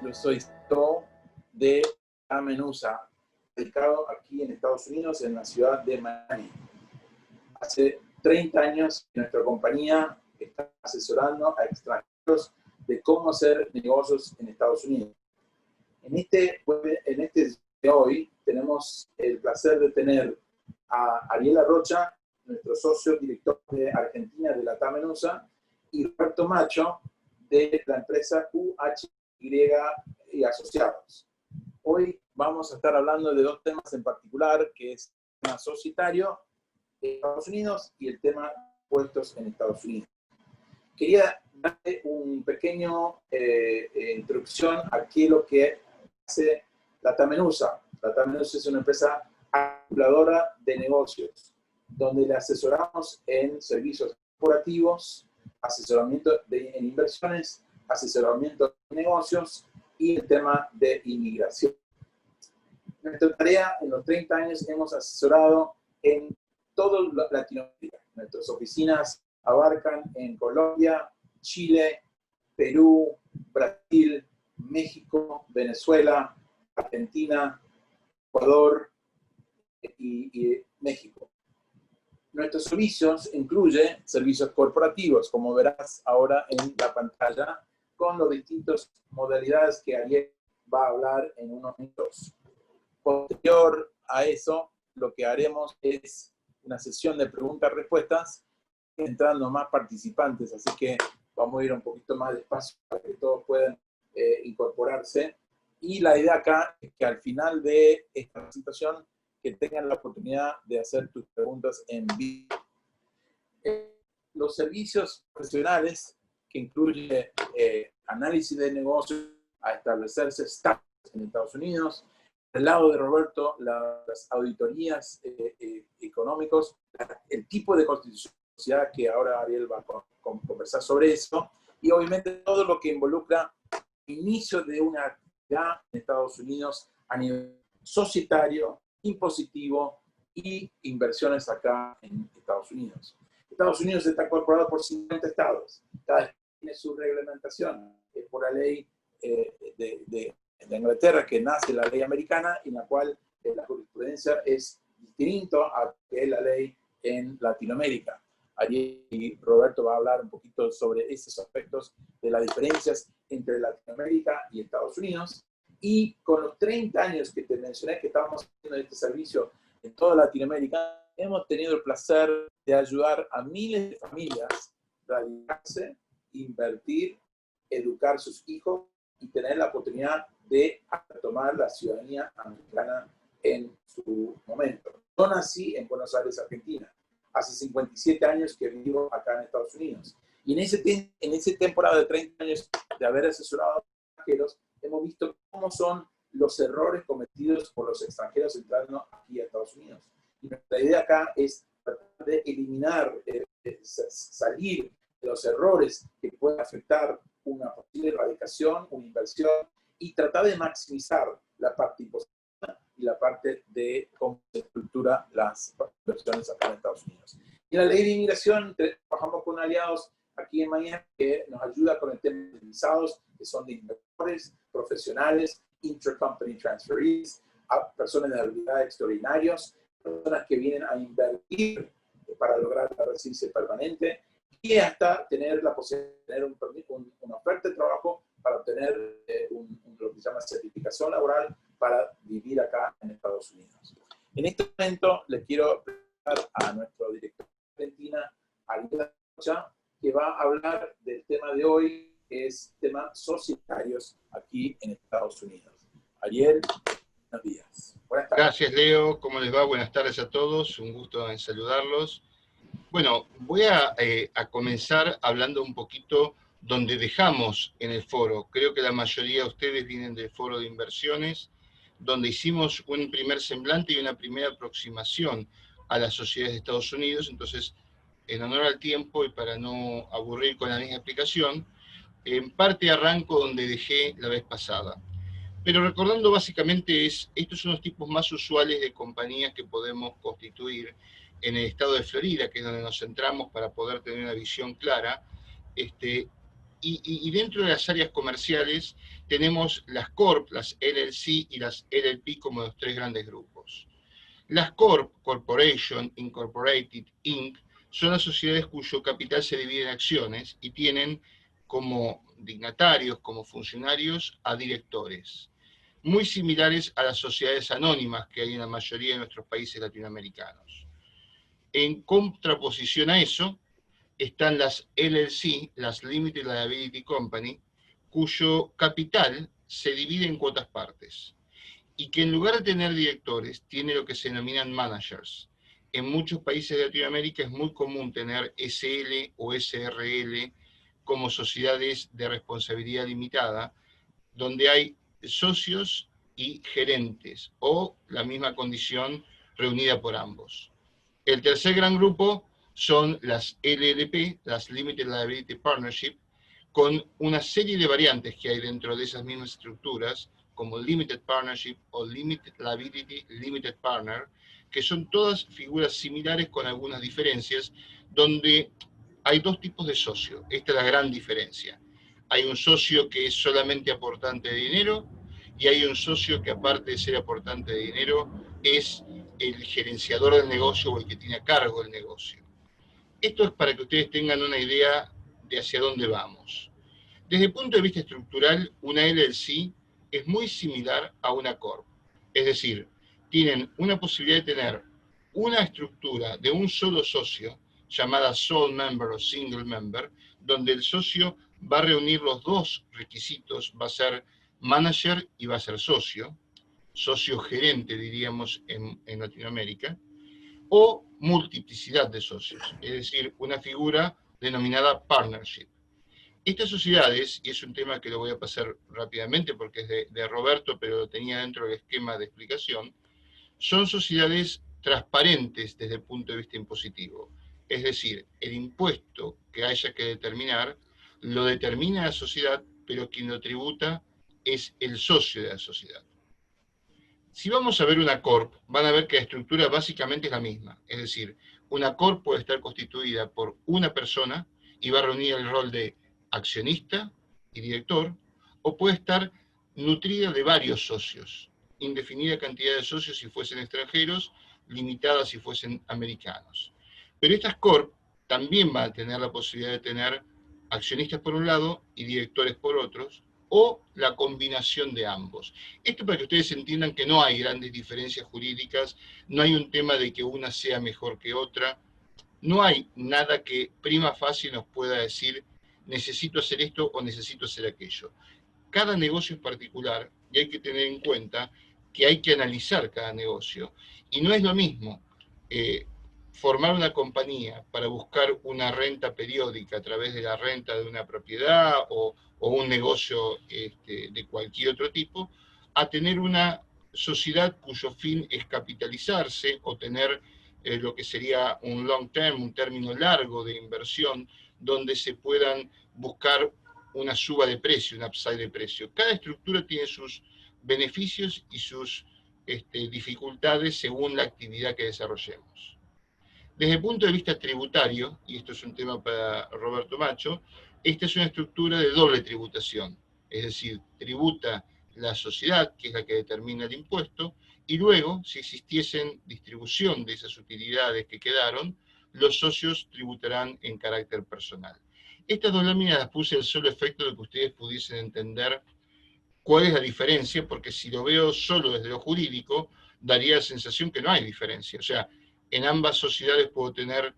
Yo soy CEO de Tamenusa, dedicado aquí en Estados Unidos, en la ciudad de Miami. Hace 30 años nuestra compañía está asesorando a extranjeros de cómo hacer negocios en Estados Unidos. En este de hoy tenemos el placer de tener a Ariel Arrocha, nuestro socio director de Argentina de la Tamenusa, y Roberto Macho de la empresa UHY y Asociados. Hoy vamos a estar hablando de dos temas en particular, que es el tema societario en Estados Unidos y el tema de impuestos en Estados Unidos. Quería darle un pequeño introducción a qué es lo que hace la Tamenusa. La Tamenusa es una empresa acumuladora de negocios, donde le asesoramos en servicios corporativos, asesoramiento en inversiones, asesoramiento de negocios y el tema de inmigración. Nuestra tarea en los 30 años hemos asesorado en toda Latinoamérica. Nuestras oficinas abarcan en Colombia, Chile, Perú, Brasil, México, Venezuela, Argentina, Ecuador y México. Nuestros servicios incluyen servicios corporativos, como verás ahora en la pantalla, con las distintas modalidades que Ariel va a hablar en unos minutos. Posterior a eso, lo que haremos es una sesión de preguntas-respuestas, entrando más participantes, así que vamos a ir un poquito más despacio para que todos puedan incorporarse. Y la idea acá es que al final de esta presentación, que tengan la oportunidad de hacer tus preguntas en vivo. Los servicios profesionales, que incluye análisis de negocios, a establecerse startups en Estados Unidos. Del lado de Roberto, las auditorías económicos, el tipo de constitución que ahora Ariel va a conversar sobre eso, y obviamente todo lo que involucra el inicio de una actividad en Estados Unidos a nivel societario, impositivo y inversiones acá en Estados Unidos. Estados Unidos está incorporado por 50 estados. Cada estado tiene su reglamentación. Es por la ley de Inglaterra, que nace la ley americana, en la cual la jurisprudencia es distinta a que es la ley en Latinoamérica. Allí Roberto va a hablar un poquito sobre esos aspectos de las diferencias entre Latinoamérica y Estados Unidos. Y con los 30 años que te mencioné que estábamos haciendo este servicio en toda Latinoamérica, hemos tenido el placer de ayudar a miles de familias a radicarse, invertir, educar a sus hijos y tener la oportunidad de tomar la ciudadanía americana en su momento. Yo nací en Buenos Aires, Argentina. Hace 57 años que vivo acá en Estados Unidos. Y en esa temporada de 30 años de haber asesorado a extranjeros, hemos visto cómo son los errores cometidos por los extranjeros entrando aquí a Estados Unidos. Y nuestra idea acá es tratar de eliminar, salir de los errores que pueden afectar una posible erradicación, una inversión, y tratar de maximizar la parte impositiva y la parte de cómo se estructura las inversiones acá en Estados Unidos. Y en la ley de inmigración trabajamos con aliados aquí en Miami que nos ayuda con el tema de visados, que son de inversores, profesionales, intercompany transferees, a personas de habilidades extraordinarias, personas que vienen a invertir para lograr la residencia permanente, y hasta tener la posibilidad de tener una oferta de trabajo para obtener lo que se llama certificación laboral para vivir acá en Estados Unidos. En este momento les quiero presentar a nuestro director de Argentina, Ariel Arrocha, que va a hablar del tema de hoy, que es temas societarios aquí en Estados Unidos. Ariel, buenos días. Buenas tardes. Gracias, Leo. ¿Cómo les va? Buenas tardes a todos. Un gusto en saludarlos. Bueno, voy a comenzar hablando un poquito donde dejamos en el foro. Creo que la mayoría de ustedes vienen del foro de inversiones, donde hicimos un primer semblante y una primera aproximación a las sociedades de Estados Unidos. Entonces, en honor al tiempo y para no aburrir con la misma explicación, en parte arranco donde dejé la vez pasada. Pero recordando básicamente estos son los tipos más usuales de compañías que podemos constituir en el estado de Florida, que es donde nos centramos para poder tener una visión clara, y y dentro de las áreas comerciales tenemos las Corp, las LLC y las LLP como los tres grandes grupos. Las Corp, Corporation, Incorporated, Inc., son las sociedades cuyo capital se divide en acciones y tienen como dignatarios, como funcionarios, a directores, muy similares a las sociedades anónimas que hay en la mayoría de nuestros países latinoamericanos. En contraposición a eso, están las LLC, las Limited Liability Company, cuyo capital se divide en cuotas partes, y que en lugar de tener directores, tiene lo que se denominan managers. En muchos países de Latinoamérica es muy común tener SL o SRL como sociedades de responsabilidad limitada, donde hay socios y gerentes, o la misma condición reunida por ambos. El tercer gran grupo son las LLP, las Limited Liability Partnership, con una serie de variantes que hay dentro de esas mismas estructuras, como Limited Partnership o Limited Liability Limited Partner, que son todas figuras similares con algunas diferencias, donde hay dos tipos de socio. Esta es la gran diferencia. Hay un socio que es solamente aportante de dinero, y hay un socio que, aparte de ser aportante de dinero, es el gerenciador del negocio o el que tiene a cargo el negocio. Esto es para que ustedes tengan una idea de hacia dónde vamos. Desde el punto de vista estructural, una LLC es muy similar a una Corp. Es decir, tienen una posibilidad de tener una estructura de un solo socio, llamada sole member o single member, donde el socio va a reunir los dos requisitos, va a ser manager y va a ser socio gerente, diríamos, en Latinoamérica, o multiplicidad de socios, es decir, una figura denominada partnership. Estas sociedades, y es un tema que lo voy a pasar rápidamente porque es de Roberto, pero lo tenía dentro del esquema de explicación, son sociedades transparentes desde el punto de vista impositivo. Es decir, el impuesto que haya que determinar, lo determina la sociedad, pero quien lo tributa es el socio de la sociedad. Si vamos a ver una Corp, van a ver que la estructura básicamente es la misma. Es decir, una Corp puede estar constituida por una persona y va a reunir el rol de accionista y director, o puede estar nutrida de varios socios, indefinida cantidad de socios si fuesen extranjeros, limitada si fuesen americanos. Pero estas Corp también van a tener la posibilidad de tener accionistas por un lado y directores por otros, o la combinación de ambos. Esto para que ustedes entiendan que no hay grandes diferencias jurídicas, no hay un tema de que una sea mejor que otra, no hay nada que prima facie nos pueda decir necesito hacer esto o necesito hacer aquello. Cada negocio es particular y hay que tener en cuenta que hay que analizar cada negocio. Y no es lo mismo formar una compañía para buscar una renta periódica a través de la renta de una propiedad o un negocio de cualquier otro tipo, a tener una sociedad cuyo fin es capitalizarse o tener lo que sería un long term, un término largo de inversión, donde se puedan buscar una suba de precio, un upside de precio. Cada estructura tiene sus beneficios y sus dificultades según la actividad que desarrollemos. Desde el punto de vista tributario, y esto es un tema para Roberto Macho, esta es una estructura de doble tributación, es decir, tributa la sociedad, que es la que determina el impuesto, y luego, si existiesen distribución de esas utilidades que quedaron, los socios tributarán en carácter personal. Estas dos láminas las puse al solo efecto de que ustedes pudiesen entender cuál es la diferencia, porque si lo veo solo desde lo jurídico, daría la sensación que no hay diferencia. O sea, en ambas sociedades puedo tener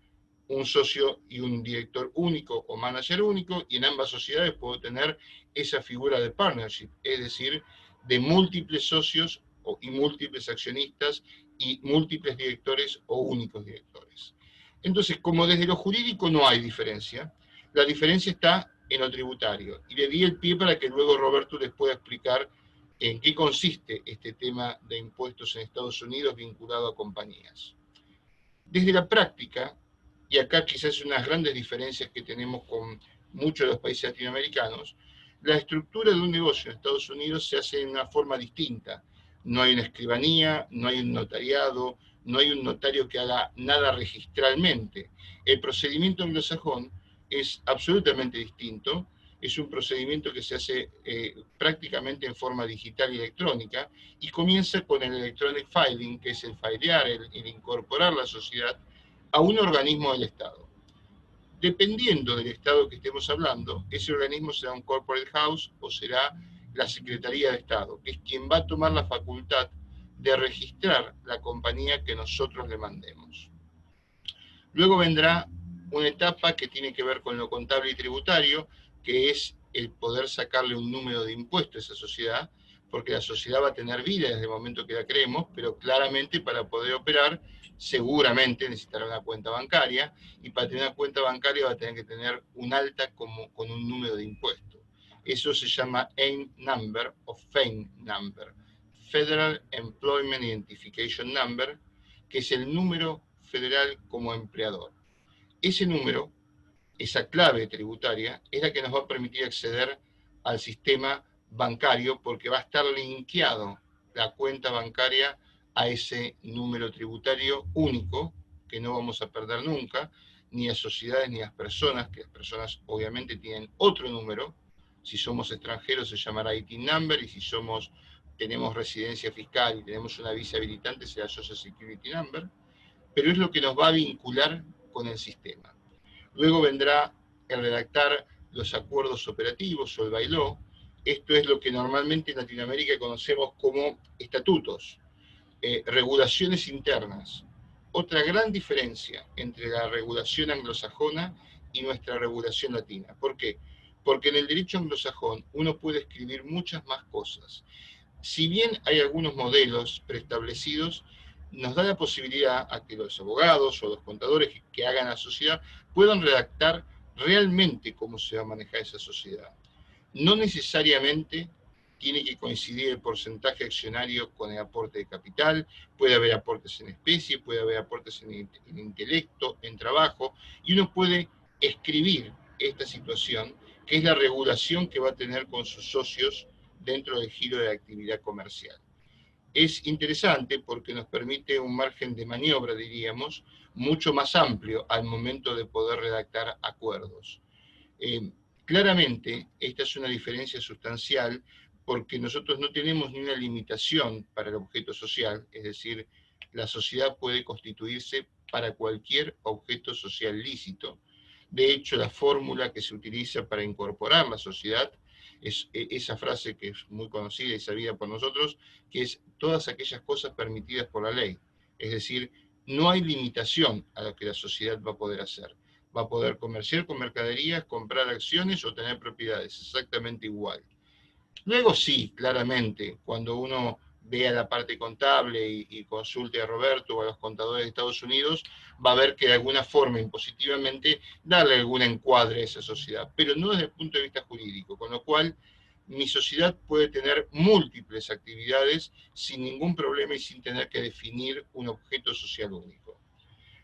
un socio y un director único o manager único, y en ambas sociedades puedo tener esa figura de partnership, es decir, de múltiples socios y múltiples accionistas y múltiples directores o únicos directores. Entonces, como desde lo jurídico no hay diferencia, la diferencia está en lo tributario. Y le di el pie para que luego Roberto les pueda explicar en qué consiste este tema de impuestos en Estados Unidos vinculado a compañías. Desde la práctica, y acá quizás unas grandes diferencias que tenemos con muchos de los países latinoamericanos, la estructura de un negocio en Estados Unidos se hace de una forma distinta. No hay una escribanía, no hay un notariado, no hay un notario que haga nada registralmente. El procedimiento anglosajón es absolutamente distinto Es un procedimiento que se hace prácticamente en forma digital y electrónica, y comienza con el electronic filing, que es el filear, el incorporar la sociedad a un organismo del Estado. Dependiendo del Estado que estemos hablando, ese organismo será un corporate house o será la Secretaría de Estado, que es quien va a tomar la facultad de registrar la compañía que nosotros le mandemos. Luego vendrá una etapa que tiene que ver con lo contable y tributario, que es el poder sacarle un número de impuesto a esa sociedad, porque la sociedad va a tener vida desde el momento que la creemos, pero claramente para poder operar seguramente necesitará una cuenta bancaria, y para tener una cuenta bancaria va a tener que tener un alta con un número de impuesto. Eso se llama AIN Number o FEIN Number, Federal Employment Identification Number, que es el número federal como empleador. Ese número, esa clave tributaria, es la que nos va a permitir acceder al sistema bancario, porque va a estar linkeado la cuenta bancaria a ese número tributario único, que no vamos a perder nunca, ni a sociedades ni a personas, que las personas obviamente tienen otro número. Si somos extranjeros se llamará ITIN number, y si tenemos residencia fiscal y tenemos una visa habilitante será Social Security number, pero es lo que nos va a vincular con el sistema. Luego vendrá el redactar los acuerdos operativos o el bailó. Esto es lo que normalmente en Latinoamérica conocemos como estatutos, regulaciones internas. Otra gran diferencia entre la regulación anglosajona y nuestra regulación latina. ¿Por qué? Porque en el derecho anglosajón uno puede escribir muchas más cosas. Si bien hay algunos modelos preestablecidos, nos da la posibilidad a que los abogados o los contadores que hagan la sociedad puedan redactar realmente cómo se va a manejar esa sociedad. No necesariamente tiene que coincidir el porcentaje accionario con el aporte de capital, puede haber aportes en especie, puede haber aportes en intelecto, en trabajo, y uno puede escribir esta situación, que es la regulación que va a tener con sus socios dentro del giro de la actividad comercial. Es interesante porque nos permite un margen de maniobra, diríamos, mucho más amplio al momento de poder redactar acuerdos. Claramente, esta es una diferencia sustancial porque nosotros no tenemos ni una limitación para el objeto social, es decir, la sociedad puede constituirse para cualquier objeto social lícito. De hecho, la fórmula que se utiliza para incorporar la sociedad es esa frase que es muy conocida y sabida por nosotros, que es todas aquellas cosas permitidas por la ley. Es decir, no hay limitación a lo que la sociedad va a poder hacer. Va a poder comerciar con mercaderías, comprar acciones o tener propiedades, exactamente igual. Luego sí, claramente, cuando uno vea la parte contable y consulte a Roberto o a los contadores de Estados Unidos, va a ver que de alguna forma, impositivamente, darle algún encuadre a esa sociedad, pero no desde el punto de vista jurídico, con lo cual mi sociedad puede tener múltiples actividades sin ningún problema y sin tener que definir un objeto social único.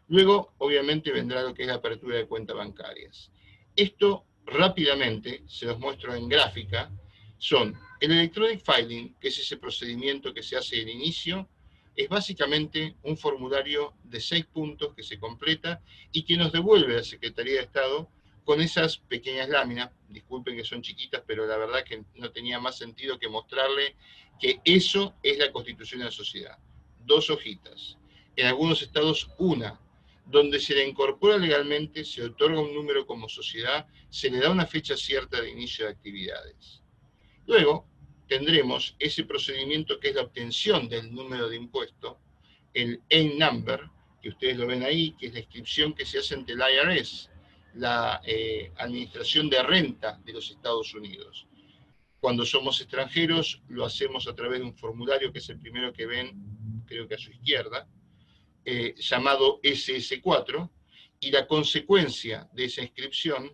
Luego, obviamente, vendrá lo que es la apertura de cuentas bancarias. Esto rápidamente, se los muestro en gráfica, son el electronic filing, que es ese procedimiento que se hace al inicio, es básicamente un formulario de 6 puntos que se completa y que nos devuelve a la Secretaría de Estado con esas pequeñas láminas. Disculpen que son chiquitas, pero la verdad que no tenía más sentido que mostrarle que eso es la constitución de la sociedad. 2 hojitas. En algunos estados una, donde se le incorpora legalmente, se otorga un número como sociedad, se le da una fecha cierta de inicio de actividades. Luego tendremos ese procedimiento que es la obtención del número de impuesto, el AIN number, que ustedes lo ven ahí, que es la inscripción que se hace ante el IRS, la Administración de Renta de los Estados Unidos. Cuando somos extranjeros lo hacemos a través de un formulario que es el primero que ven, creo que a su izquierda, llamado SS4, y la consecuencia de esa inscripción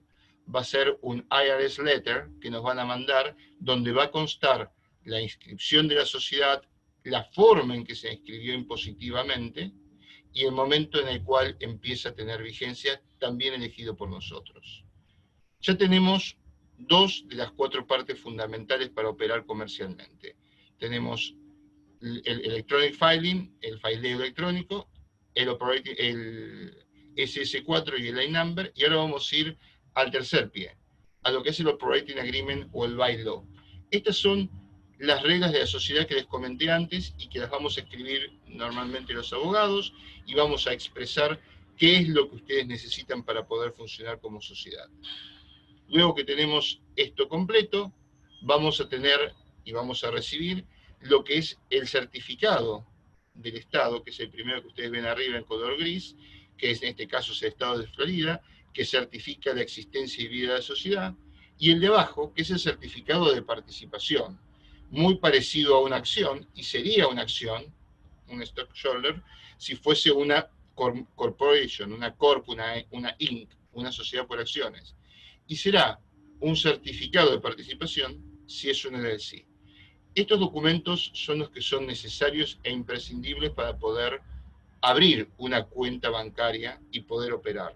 va a ser un IRS letter que nos van a mandar, donde va a constar la inscripción de la sociedad, la forma en que se inscribió impositivamente y el momento en el cual empieza a tener vigencia, también elegido por nosotros. Ya tenemos 2 de las 4 partes fundamentales para operar comercialmente. Tenemos el electronic filing, el fileo electrónico, el SS4 y el AIN number, y ahora vamos a ir al tercer pie, a lo que es el Operating Agreement o el Bylaw. Estas son las reglas de la sociedad que les comenté antes y que las vamos a escribir normalmente los abogados y vamos a expresar qué es lo que ustedes necesitan para poder funcionar como sociedad. Luego que tenemos esto completo, vamos a tener y vamos a recibir lo que es el certificado del Estado, que es el primero que ustedes ven arriba en color gris, que es, en este caso es el Estado de Florida, que certifica la existencia y vida de la sociedad, y el de abajo, que es el certificado de participación, muy parecido a una acción, y sería una acción, un stockholder, si fuese una corporation, una corp, una inc, una sociedad por acciones. Y será un certificado de participación si es un LLC. Estos documentos son los que son necesarios e imprescindibles para poder abrir una cuenta bancaria y poder operar.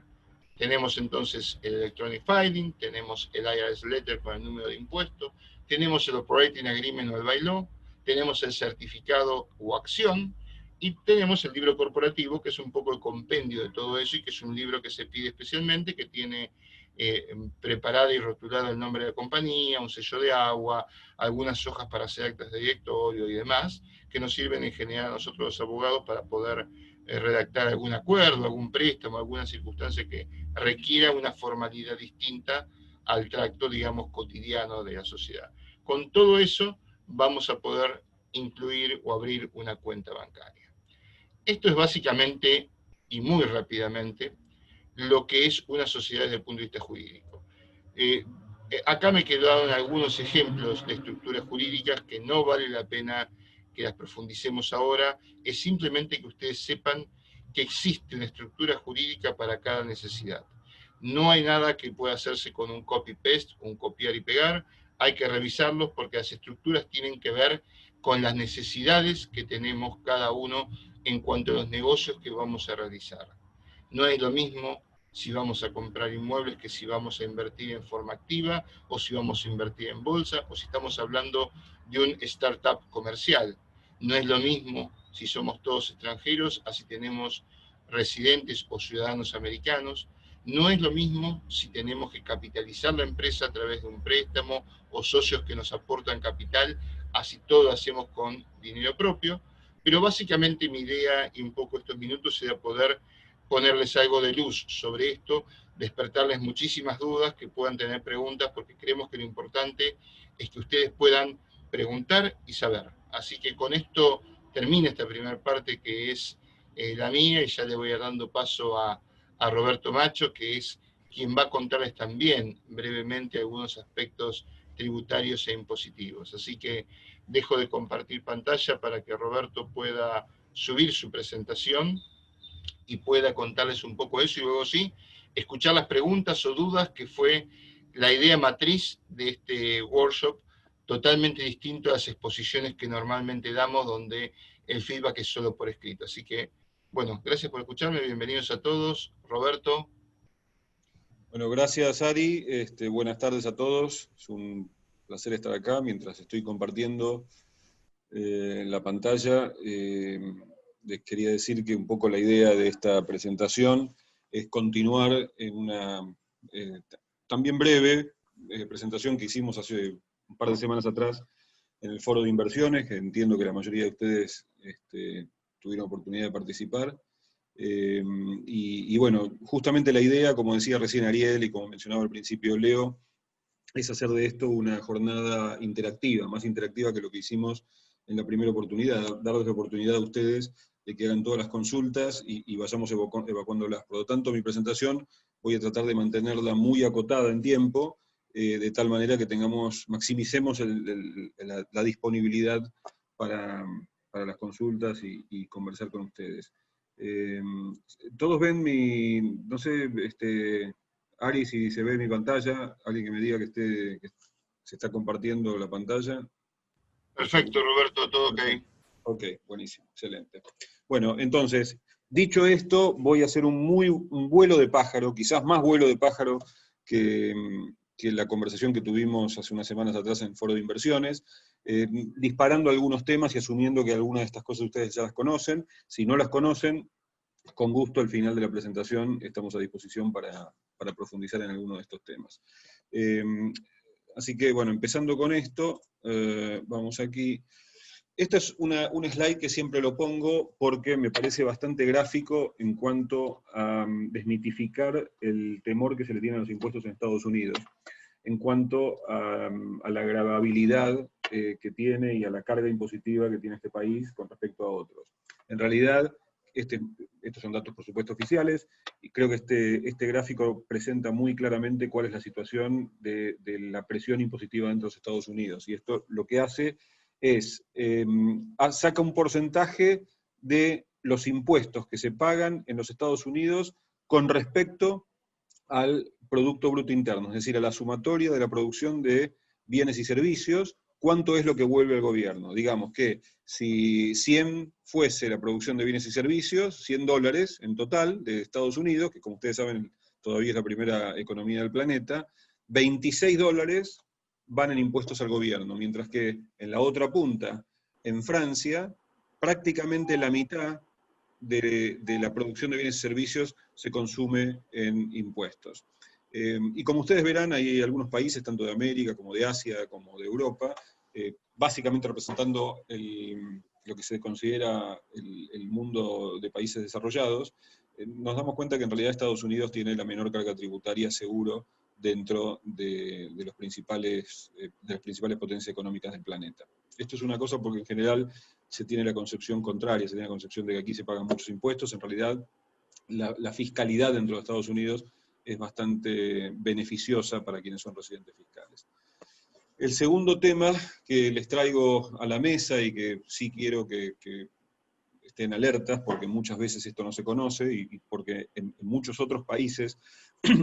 Tenemos entonces el Electronic Filing, tenemos el IRS Letter con el número de impuesto, tenemos el Operating Agreement o el Bylaw, tenemos el certificado o acción, y tenemos el libro corporativo, que es un poco el compendio de todo eso, y que es un libro que se pide especialmente, que tiene preparada y rotulada el nombre de la compañía, un sello de agua, algunas hojas para hacer actas de directorio y demás, que nos sirven en general a nosotros los abogados para poder redactar algún acuerdo, algún préstamo, alguna circunstancia que requiera una formalidad distinta al tracto, digamos, cotidiano de la sociedad. Con todo eso vamos a poder incluir o abrir una cuenta bancaria. Esto es básicamente, y muy rápidamente, lo que es una sociedad desde el punto de vista jurídico. Acá me quedaron algunos ejemplos de estructuras jurídicas que no vale la pena que las profundicemos ahora, es simplemente que ustedes sepan que existe una estructura jurídica para cada necesidad. No hay nada que pueda hacerse con un copy-paste, un copiar y pegar, hay que revisarlos porque las estructuras tienen que ver con las necesidades que tenemos cada uno en cuanto a los negocios que vamos a realizar. No es lo mismo si vamos a comprar inmuebles que si vamos a invertir en forma activa, o si vamos a invertir en bolsa, o si estamos hablando de un startup comercial. No es lo mismo si somos todos extranjeros, así tenemos residentes o ciudadanos americanos. No es lo mismo si tenemos que capitalizar la empresa a través de un préstamo o socios que nos aportan capital, así todo lo hacemos con dinero propio. Pero básicamente mi idea, y un poco estos minutos, será poder ponerles algo de luz sobre esto, despertarles muchísimas dudas, que puedan tener preguntas, porque creemos que lo importante es que ustedes puedan preguntar y saber. Así que con esto termina esta primera parte que es la mía, y ya le voy a dando paso a Roberto Macho, que es quien va a contarles también brevemente algunos aspectos tributarios e impositivos. Así que dejo de compartir pantalla para que Roberto pueda subir su presentación y pueda contarles un poco eso, y luego sí, escuchar las preguntas o dudas, que fue la idea matriz de este workshop, totalmente distinto a las exposiciones que normalmente damos, donde el feedback es solo por escrito. Así que, bueno, gracias por escucharme, bienvenidos a todos. Roberto. Bueno, gracias Ari, buenas tardes a todos, es un placer estar acá mientras estoy compartiendo la pantalla. Les quería decir que un poco la idea de esta presentación es continuar en una también breve presentación que hicimos hace un par de semanas atrás en el foro de inversiones, que entiendo que la mayoría de ustedes tuvieron oportunidad de participar. Y bueno, justamente la idea, como decía recién Ariel y como mencionaba al principio Leo, es hacer de esto una jornada interactiva, más interactiva que lo que hicimos en la primera oportunidad, darles la oportunidad a ustedes de que hagan todas las consultas y vayamos evacuándolas. Por lo tanto, mi presentación voy a tratar de mantenerla muy acotada en tiempo, de tal manera que maximicemos la disponibilidad para las consultas y conversar con ustedes. Todos ven no sé, Ari, si se ve mi pantalla, alguien que me diga que se está compartiendo la pantalla. Perfecto, Roberto, todo ok. Ok, buenísimo, excelente. Bueno, entonces, dicho esto, voy a hacer un vuelo de pájaro, quizás más vuelo de pájaro que la conversación que tuvimos hace unas semanas atrás en el foro de inversiones, disparando algunos temas y asumiendo que algunas de estas cosas ustedes ya las conocen. Si no las conocen, con gusto al final de la presentación estamos a disposición para para profundizar en alguno de estos temas. Así que, bueno, empezando con esto, vamos aquí. Este es un slide que siempre lo pongo porque me parece bastante gráfico en cuanto a desmitificar el temor que se le tiene a los impuestos en Estados Unidos, en cuanto a la gravabilidad que tiene y a la carga impositiva que tiene este país con respecto a otros. En realidad, estos son datos, por supuesto, oficiales, y creo que este gráfico presenta muy claramente cuál es la situación de la presión impositiva dentro de los Estados Unidos. Y esto lo que hace es, saca un porcentaje de los impuestos que se pagan en los Estados Unidos con respecto al Producto Bruto Interno, es decir, a la sumatoria de la producción de bienes y servicios, cuánto es lo que vuelve al gobierno. Digamos que si 100 fuese la producción de bienes y servicios, $100 en total de Estados Unidos, que como ustedes saben todavía es la primera economía del planeta, $26 van en impuestos al gobierno, mientras que en la otra punta, en Francia, prácticamente la mitad de la producción de bienes y servicios se consume en impuestos. Y como ustedes verán, hay algunos países, tanto de América como de Asia, como de Europa, básicamente representando lo que se considera el mundo de países desarrollados, nos damos cuenta que en realidad Estados Unidos tiene la menor carga tributaria seguro dentro de las principales potencias económicas del planeta. Esto es una cosa porque en general se tiene la concepción contraria, se tiene la concepción de que aquí se pagan muchos impuestos. En realidad la fiscalidad dentro de Estados Unidos es bastante beneficiosa para quienes son residentes fiscales. El segundo tema que les traigo a la mesa y que sí quiero que estén alertas, porque muchas veces esto no se conoce y porque en muchos otros países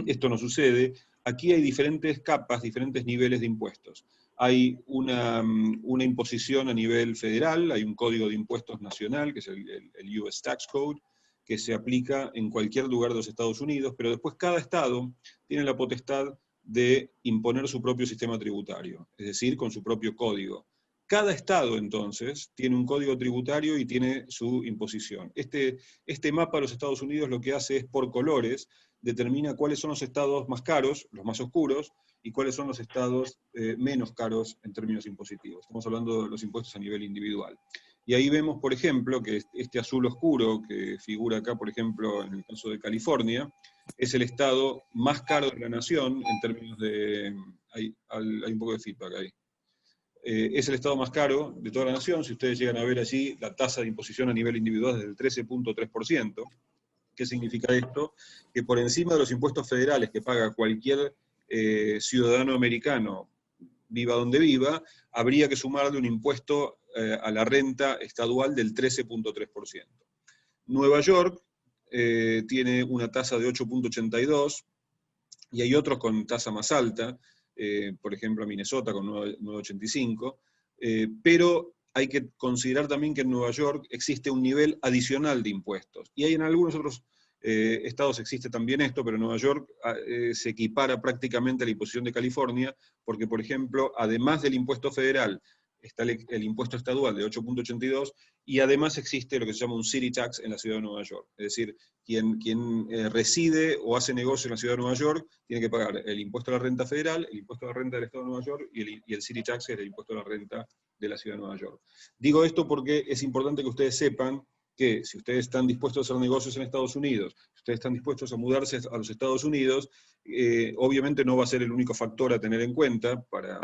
esto no sucede, aquí hay diferentes capas, diferentes niveles de impuestos. Hay una imposición a nivel federal, hay un código de impuestos nacional, que es el US Tax Code, que se aplica en cualquier lugar de los Estados Unidos, pero después cada estado tiene la potestad de imponer su propio sistema tributario, es decir, con su propio código. Cada estado, entonces, tiene un código tributario y tiene su imposición. Este mapa de los Estados Unidos lo que hace es, por colores, determina cuáles son los estados más caros, los más oscuros, y cuáles son los estados menos caros en términos impositivos. Estamos hablando de los impuestos a nivel individual. Y ahí vemos, por ejemplo, que este azul oscuro que figura acá, por ejemplo, en el caso de California, es el estado más caro de la nación en términos de... Hay un poco de feedback ahí. Es el estado más caro de toda la nación. Si ustedes llegan a ver allí, la tasa de imposición a nivel individual es del 13.3%. ¿Qué significa esto? Que por encima de los impuestos federales que paga cualquier ciudadano americano, viva donde viva, habría que sumarle un impuesto a la renta estadual del 13.3%. Nueva York tiene una tasa de 8.82, y hay otros con tasa más alta, por ejemplo Minnesota con 9.85, pero hay que considerar también que en Nueva York existe un nivel adicional de impuestos, y hay en algunos otros estados existe también esto, pero en Nueva York se equipara prácticamente a la imposición de California, porque por ejemplo, además del impuesto federal, está el impuesto estadual de 8.82, y además existe lo que se llama un city tax en la ciudad de Nueva York. Es decir, quien reside o hace negocio en la ciudad de Nueva York tiene que pagar el impuesto a la renta federal, el impuesto a la renta del estado de Nueva York y el city tax, que es el impuesto a la renta de la ciudad de Nueva York. Digo esto porque es importante que ustedes sepan que si ustedes están dispuestos a hacer negocios en Estados Unidos, si ustedes están dispuestos a mudarse a los Estados Unidos, obviamente no va a ser el único factor a tener en cuenta para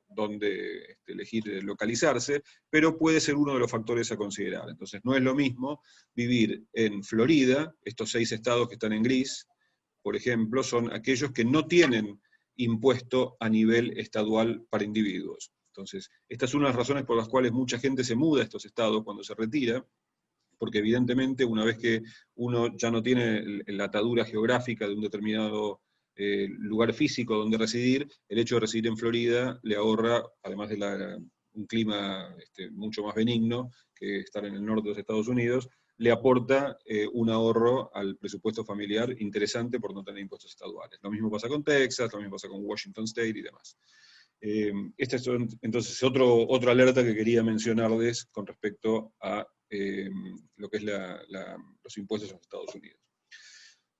dónde elegir localizarse, pero puede ser uno de los factores a considerar. Entonces no es lo mismo vivir en Florida, estos 6 estados que están en gris, por ejemplo, son aquellos que no tienen impuesto a nivel estadual para individuos. Entonces, esta es una de las razones por las cuales mucha gente se muda a estos estados cuando se retira, porque evidentemente una vez que uno ya no tiene la atadura geográfica de un determinado lugar físico donde residir, el hecho de residir en Florida le ahorra, además de un clima mucho más benigno que estar en el norte de los Estados Unidos, le aporta un ahorro al presupuesto familiar interesante por no tener impuestos estaduales. Lo mismo pasa con Texas, lo mismo pasa con Washington State y demás. Esta es entonces otra alerta que quería mencionarles con respecto a lo que es los impuestos en Estados Unidos.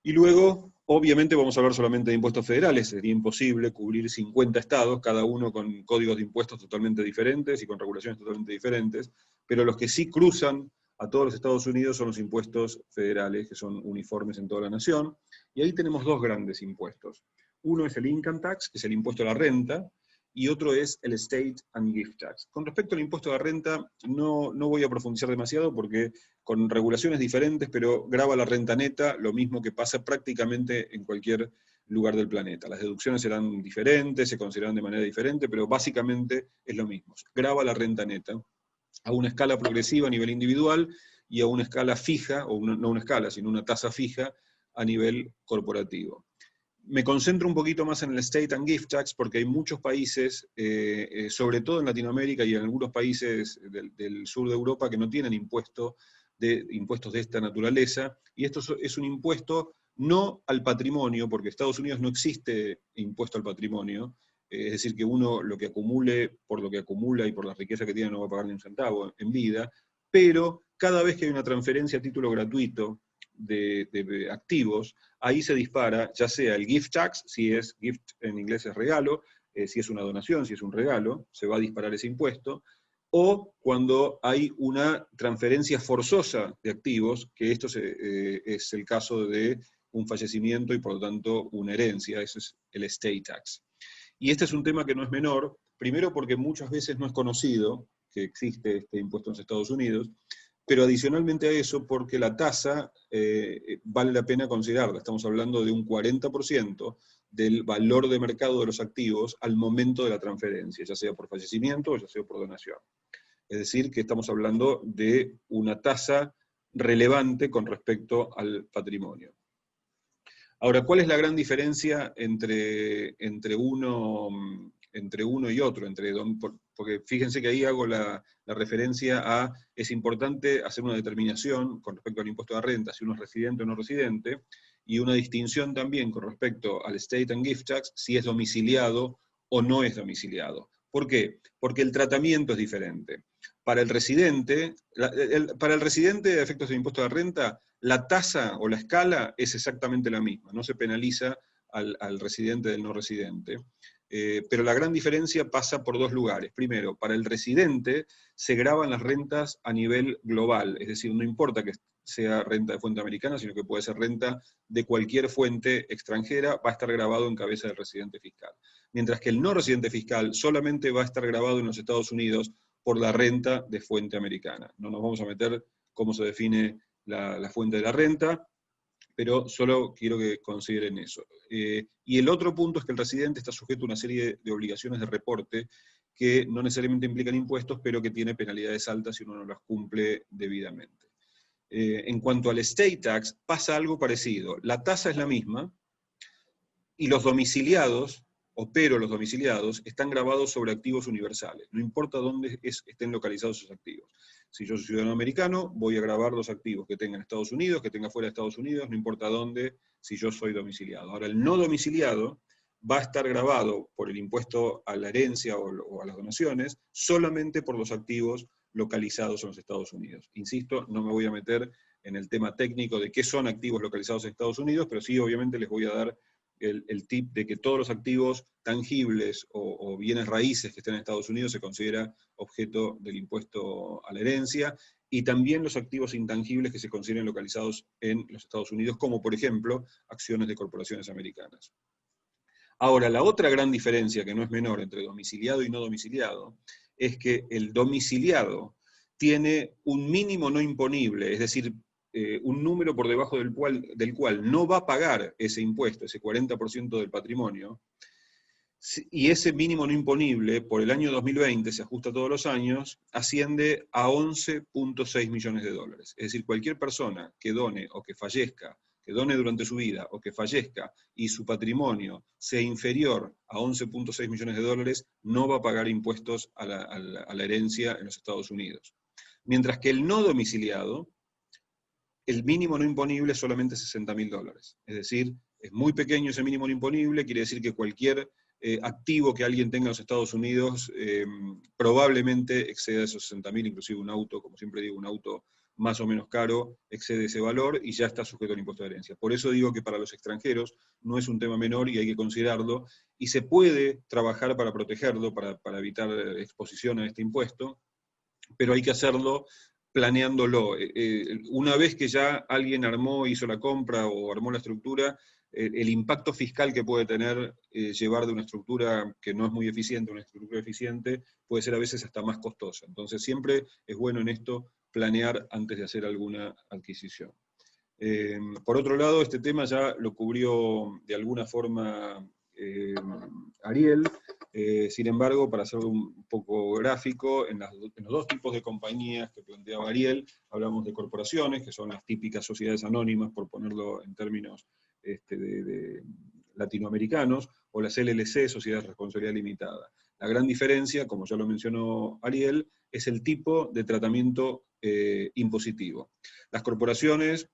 Y luego, obviamente, vamos a hablar solamente de impuestos federales. Sería imposible cubrir 50 estados, cada uno con códigos de impuestos totalmente diferentes y con regulaciones totalmente diferentes, pero los que sí cruzan a todos los Estados Unidos son los impuestos federales, que son uniformes en toda la nación. Y ahí tenemos dos grandes impuestos. Uno es el income tax, que es el impuesto a la renta, y otro es el estate and gift tax. Con respecto al impuesto a la renta, no voy a profundizar demasiado porque con regulaciones diferentes, pero grava la renta neta, lo mismo que pasa prácticamente en cualquier lugar del planeta. Las deducciones serán diferentes, se consideran de manera diferente, pero básicamente es lo mismo. Grava la renta neta a una escala progresiva a nivel individual y a una escala fija, o no una escala, sino una tasa fija a nivel corporativo. Me concentro un poquito más en el State and Gift Tax porque hay muchos países, sobre todo en Latinoamérica y en algunos países del sur de Europa, que no tienen impuestos de esta naturaleza, y esto es un impuesto no al patrimonio, porque en Estados Unidos no existe impuesto al patrimonio, es decir, que uno lo que acumule, por lo que acumula y por la riqueza que tiene no va a pagar ni un centavo en vida, pero cada vez que hay una transferencia a título gratuito de activos, ahí se dispara, ya sea el gift tax, si es gift en inglés es regalo, si es una donación, si es un regalo, se va a disparar ese impuesto, o cuando hay una transferencia forzosa de activos, que esto es el caso de un fallecimiento y por lo tanto una herencia, eso es el estate tax. Y este es un tema que no es menor, primero porque muchas veces no es conocido que existe este impuesto en los Estados Unidos, pero adicionalmente a eso, porque la tasa vale la pena considerarla. Estamos hablando de un 40% del valor de mercado de los activos al momento de la transferencia, ya sea por fallecimiento o ya sea por donación. Es decir, que estamos hablando de una tasa relevante con respecto al patrimonio. Ahora, ¿cuál es la gran diferencia entre uno y otro? Porque fíjense que ahí hago la referencia a, es importante hacer una determinación con respecto al impuesto de renta, si uno es residente o no residente, y una distinción también con respecto al State and Gift Tax, si es domiciliado o no es domiciliado. ¿Por qué? Porque el tratamiento es diferente. Para el residente, a efectos del impuesto de renta, la tasa o la escala es exactamente la misma, no se penaliza al residente del no residente. Pero la gran diferencia pasa por dos lugares. Primero, para el residente se graban las rentas a nivel global, es decir, no importa que sea renta de fuente americana, sino que puede ser renta de cualquier fuente extranjera, va a estar grabado en cabeza del residente fiscal. Mientras que el no residente fiscal solamente va a estar grabado en los Estados Unidos por la renta de fuente americana. No nos vamos a meter cómo se define la fuente de la renta, pero solo quiero que consideren eso. Y el otro punto es que el residente está sujeto a una serie de obligaciones de reporte que no necesariamente implican impuestos, pero que tiene penalidades altas si uno no las cumple debidamente. En cuanto al estate tax, pasa algo parecido. La tasa es la misma, y los domiciliados, pero los domiciliados, están grabados sobre activos universales. No importa dónde estén localizados esos activos. Si yo soy ciudadano americano, voy a grabar los activos que tenga en Estados Unidos, que tenga fuera de Estados Unidos, no importa dónde, si yo soy domiciliado. Ahora, el no domiciliado va a estar grabado por el impuesto a la herencia o a las donaciones solamente por los activos localizados en los Estados Unidos. Insisto, no me voy a meter en el tema técnico de qué son activos localizados en Estados Unidos, pero sí obviamente les voy a dar el tip de que todos los activos tangibles o bienes raíces que estén en Estados Unidos se considera objeto del impuesto a la herencia, y también los activos intangibles que se consideren localizados en los Estados Unidos, como por ejemplo acciones de corporaciones americanas. Ahora, la otra gran diferencia, que no es menor, entre domiciliado y no domiciliado, es que el domiciliado tiene un mínimo no imponible, es decir, un número por debajo del cual no va a pagar ese impuesto, ese 40% del patrimonio, y ese mínimo no imponible por el año 2020, se ajusta todos los años, asciende a 11.6 millones de dólares. Es decir, cualquier persona que done o que fallezca, que done durante su vida o que fallezca y su patrimonio sea inferior a 11.6 millones de dólares, no va a pagar impuestos a la herencia en los Estados Unidos. Mientras que el no domiciliado, el mínimo no imponible es solamente $60.000. Es decir, es muy pequeño ese mínimo no imponible, quiere decir que cualquier activo que alguien tenga en los Estados Unidos probablemente exceda esos 60.000, inclusive un auto, como siempre digo, un auto más o menos caro excede ese valor y ya está sujeto al impuesto de herencia. Por eso digo que para los extranjeros no es un tema menor y hay que considerarlo, y se puede trabajar para protegerlo, para evitar exposición a este impuesto, pero hay que hacerlo planeándolo. Una vez que ya alguien hizo la compra o armó la estructura, el impacto fiscal que puede tener llevar de una estructura que no es muy eficiente a una estructura eficiente puede ser a veces hasta más costosa. Entonces siempre es bueno en esto planear antes de hacer alguna adquisición. Por otro lado, este tema ya lo cubrió de alguna forma Ariel. Sin embargo, para hacerlo un poco gráfico, en los dos tipos de compañías que planteaba Ariel, hablamos de corporaciones, que son las típicas sociedades anónimas, por ponerlo en términos de latinoamericanos, o las LLC, sociedades de responsabilidad limitada. La gran diferencia, como ya lo mencionó Ariel, es el tipo de tratamiento impositivo. Las corporaciones,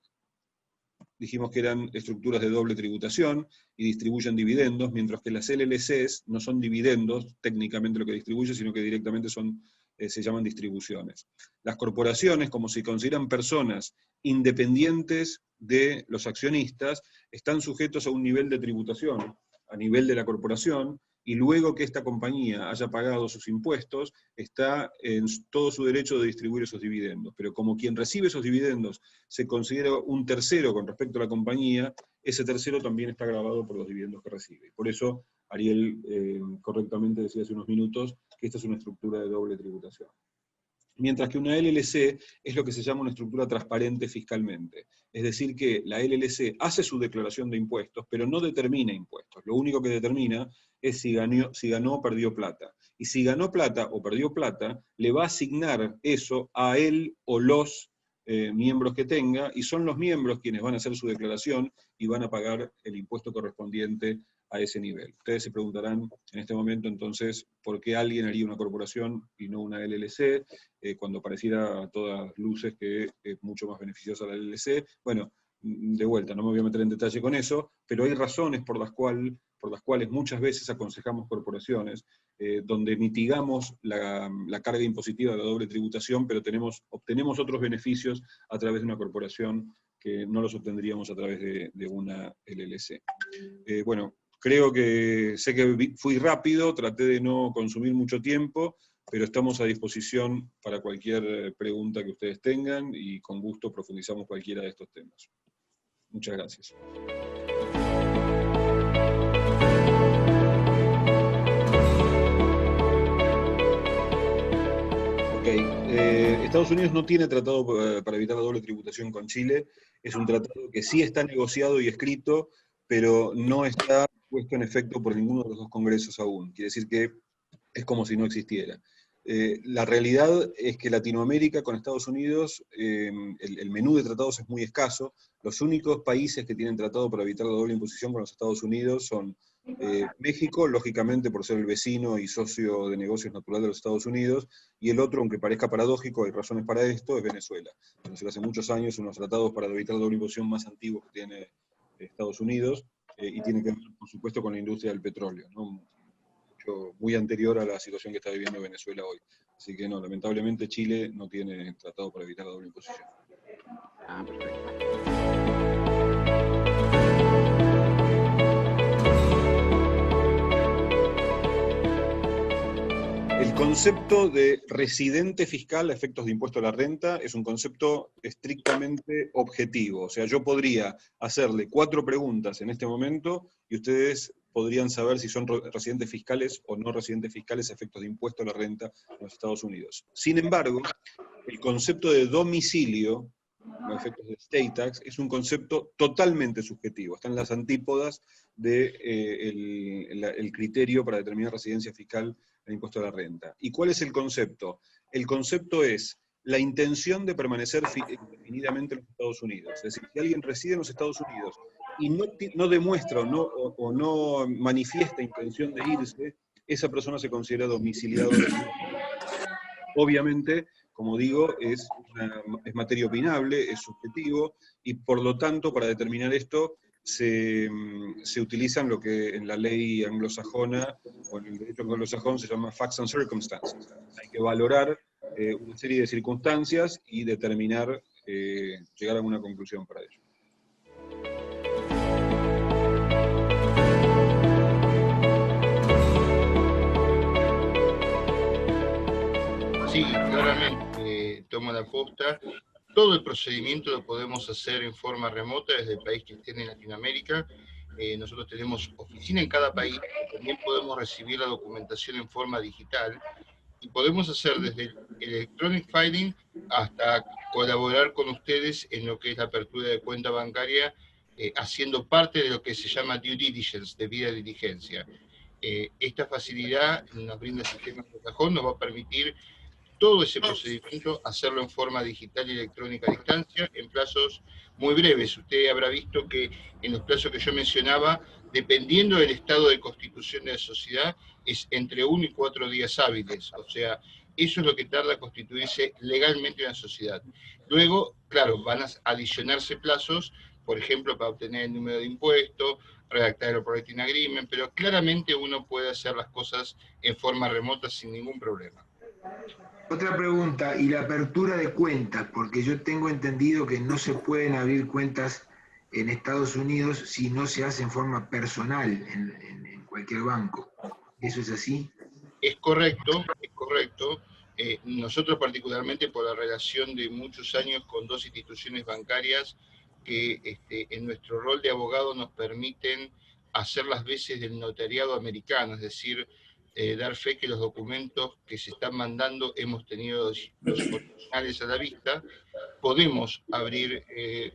dijimos que eran estructuras de doble tributación y distribuyen dividendos, mientras que las LLCs no son dividendos técnicamente lo que distribuyen, sino que directamente se llaman distribuciones. Las corporaciones, como se consideran personas independientes de los accionistas, están sujetos a un nivel de tributación a nivel de la corporación, y luego que esta compañía haya pagado sus impuestos, está en todo su derecho de distribuir esos dividendos. Pero como quien recibe esos dividendos se considera un tercero con respecto a la compañía, ese tercero también está gravado por los dividendos que recibe. Por eso Ariel correctamente decía hace unos minutos que esta es una estructura de doble tributación. Mientras que una LLC es lo que se llama una estructura transparente fiscalmente. Es decir, que la LLC hace su declaración de impuestos, pero no determina impuestos. Lo único que determina es si ganó o perdió plata. Y si ganó plata o perdió plata, le va a asignar eso a él o los miembros que tenga, y son los miembros quienes van a hacer su declaración y van a pagar el impuesto correspondiente a ese nivel. Ustedes se preguntarán en este momento entonces por qué alguien haría una corporación y no una LLC, cuando pareciera a todas luces que es mucho más beneficiosa la LLC. Bueno, de vuelta, no me voy a meter en detalle con eso, pero hay razones por las cuales muchas veces aconsejamos corporaciones, donde mitigamos la carga impositiva de la doble tributación, pero obtenemos otros beneficios a través de una corporación que no los obtendríamos a través de una LLC. Bueno, creo que sé que fui rápido, traté de no consumir mucho tiempo, pero estamos a disposición para cualquier pregunta que ustedes tengan y con gusto profundizamos cualquiera de estos temas. Muchas gracias. Estados Unidos no tiene tratado para evitar la doble tributación con Chile. Es un tratado que sí está negociado y escrito, pero no está puesto en efecto por ninguno de los dos congresos aún. Quiere decir que es como si no existiera. La realidad es que Latinoamérica con Estados Unidos, el menú de tratados es muy escaso. Los únicos países que tienen tratado para evitar la doble imposición con los Estados Unidos son México, lógicamente por ser el vecino y socio de negocios natural de los Estados Unidos, y el otro, aunque parezca paradójico, hay razones para esto, es Venezuela. Venezuela hace muchos años unos tratados para evitar la doble imposición más antiguos que tiene Estados Unidos, y tiene que ver, por supuesto, con la industria del petróleo, ¿no? Muy anterior a la situación que está viviendo Venezuela hoy. Así que no, lamentablemente Chile no tiene tratado para evitar la doble imposición. Ah, perfecto. El concepto de residente fiscal a efectos de impuesto a la renta es un concepto estrictamente objetivo. O sea, yo podría hacerle 4 preguntas en este momento y ustedes podrían saber si son residentes fiscales o no residentes fiscales a efectos de impuesto a la renta en los Estados Unidos. Sin embargo, el concepto de domicilio, a efectos de state tax, es un concepto totalmente subjetivo. Están las antípodas del criterio para determinar residencia fiscal en impuesto a la renta. ¿Y cuál es el concepto? El concepto es la intención de permanecer indefinidamente en los Estados Unidos. Es decir, si alguien reside en los Estados Unidos y no demuestra o no manifiesta intención de irse, esa persona se considera domiciliado. Obviamente, como digo, es materia opinable, es subjetivo, y por lo tanto, para determinar esto, se utilizan lo que en la ley anglosajona, o en el derecho anglosajón se llama facts and circumstances. Hay que valorar una serie de circunstancias y determinar llegar a alguna conclusión para ello. Sí, claramente tomo la posta. Todo el procedimiento lo podemos hacer en forma remota desde el país que estén en Latinoamérica. Nosotros tenemos oficina en cada país, también podemos recibir la documentación en forma digital y podemos hacer desde el electronic filing hasta colaborar con ustedes en lo que es la apertura de cuenta bancaria, haciendo parte de lo que se llama due diligence, debida diligencia. Esta facilidad nos brinda el sistema de cajón, nos va a permitir todo ese procedimiento, hacerlo en forma digital y electrónica a distancia, en plazos muy breves. Usted habrá visto que en los plazos que yo mencionaba, dependiendo del estado de constitución de la sociedad, es entre 1 y 4 días hábiles. O sea, eso es lo que tarda a constituirse legalmente una sociedad. Luego, claro, van a adicionarse plazos, por ejemplo, para obtener el número de impuesto, redactar el operating agreement, pero claramente uno puede hacer las cosas en forma remota sin ningún problema. Otra pregunta, y la apertura de cuentas, porque yo tengo entendido que no se pueden abrir cuentas en Estados Unidos si no se hace en forma personal en cualquier banco. ¿Eso es así? Es correcto, es correcto. Nosotros particularmente por la relación de muchos años con dos instituciones bancarias que en nuestro rol de abogado nos permiten hacer las veces del notariado americano, es decir, dar fe que los documentos que se están mandando hemos tenido los originales a la vista, podemos abrir,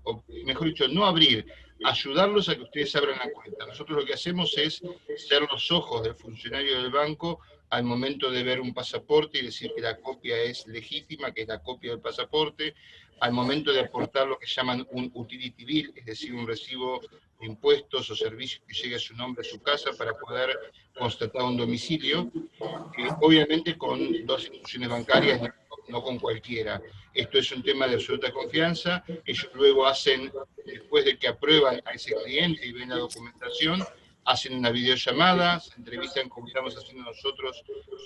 o mejor dicho, no abrir, ayudarlos a que ustedes abran la cuenta. Nosotros lo que hacemos es ser los ojos del funcionario del banco al momento de ver un pasaporte y decir que la copia es legítima, que es la copia del pasaporte, al momento de aportar lo que llaman un utility bill, es decir, un recibo de impuestos o servicios que llegue a su nombre, a su casa, para poder constatar un domicilio, obviamente con dos instituciones bancarias, no con cualquiera. Esto es un tema de absoluta confianza. Ellos luego hacen, después de que aprueban a ese cliente y ven la documentación, hacen una videollamada, se entrevistan como estamos haciendo nosotros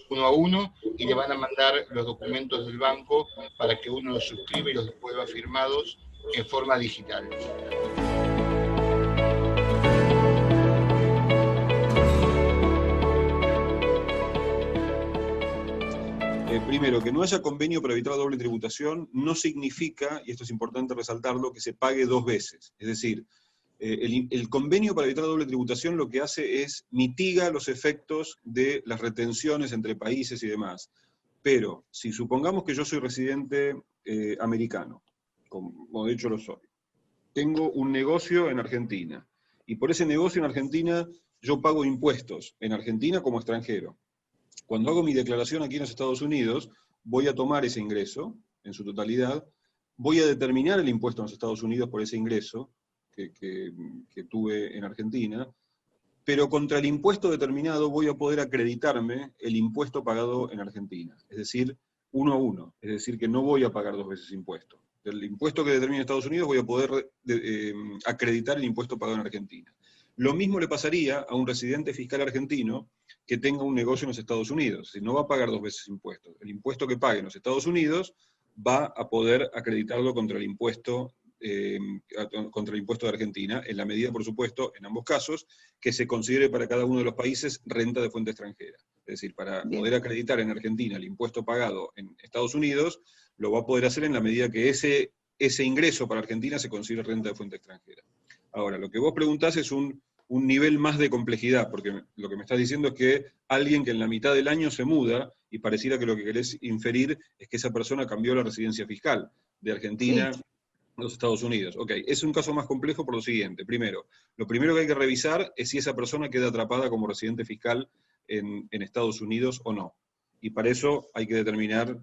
uno a uno y le van a mandar los documentos del banco para que uno los suscriba y los devuelva firmados en forma digital. Primero, que no haya convenio para evitar la doble tributación no significa, y esto es importante resaltarlo, que se pague dos veces. Es decir, el convenio para evitar la doble tributación lo que hace es mitiga los efectos de las retenciones entre países y demás. Pero, si supongamos que yo soy residente americano, como de hecho lo soy, tengo un negocio en Argentina, y por ese negocio en Argentina yo pago impuestos en Argentina como extranjero. Cuando hago mi declaración aquí en los Estados Unidos, voy a tomar ese ingreso en su totalidad, voy a determinar el impuesto en los Estados Unidos por ese ingreso que tuve en Argentina, pero contra el impuesto determinado voy a poder acreditarme el impuesto pagado en Argentina. Es decir, 1 a 1. Es decir, que no voy a pagar dos veces impuesto. Del impuesto que determine Estados Unidos voy a poder acreditar el impuesto pagado en Argentina. Lo mismo le pasaría a un residente fiscal argentino que tenga un negocio en los Estados Unidos. Si no va a pagar dos veces impuestos. El impuesto que pague en los Estados Unidos va a poder acreditarlo contra el impuesto de Argentina, en la medida, por supuesto, en ambos casos, que se considere para cada uno de los países renta de fuente extranjera. Es decir, para poder acreditar en Argentina el impuesto pagado en Estados Unidos, lo va a poder hacer en la medida que ese ingreso para Argentina se considere renta de fuente extranjera. Ahora, lo que vos preguntás es un nivel más de complejidad, porque lo que me estás diciendo es que alguien que en la mitad del año se muda, y pareciera que lo que querés inferir es que esa persona cambió la residencia fiscal de Argentina a los Estados Unidos. Ok, es un caso más complejo por lo siguiente. Primero, lo primero que hay que revisar es si esa persona queda atrapada como residente fiscal en Estados Unidos o no. Y para eso hay que determinar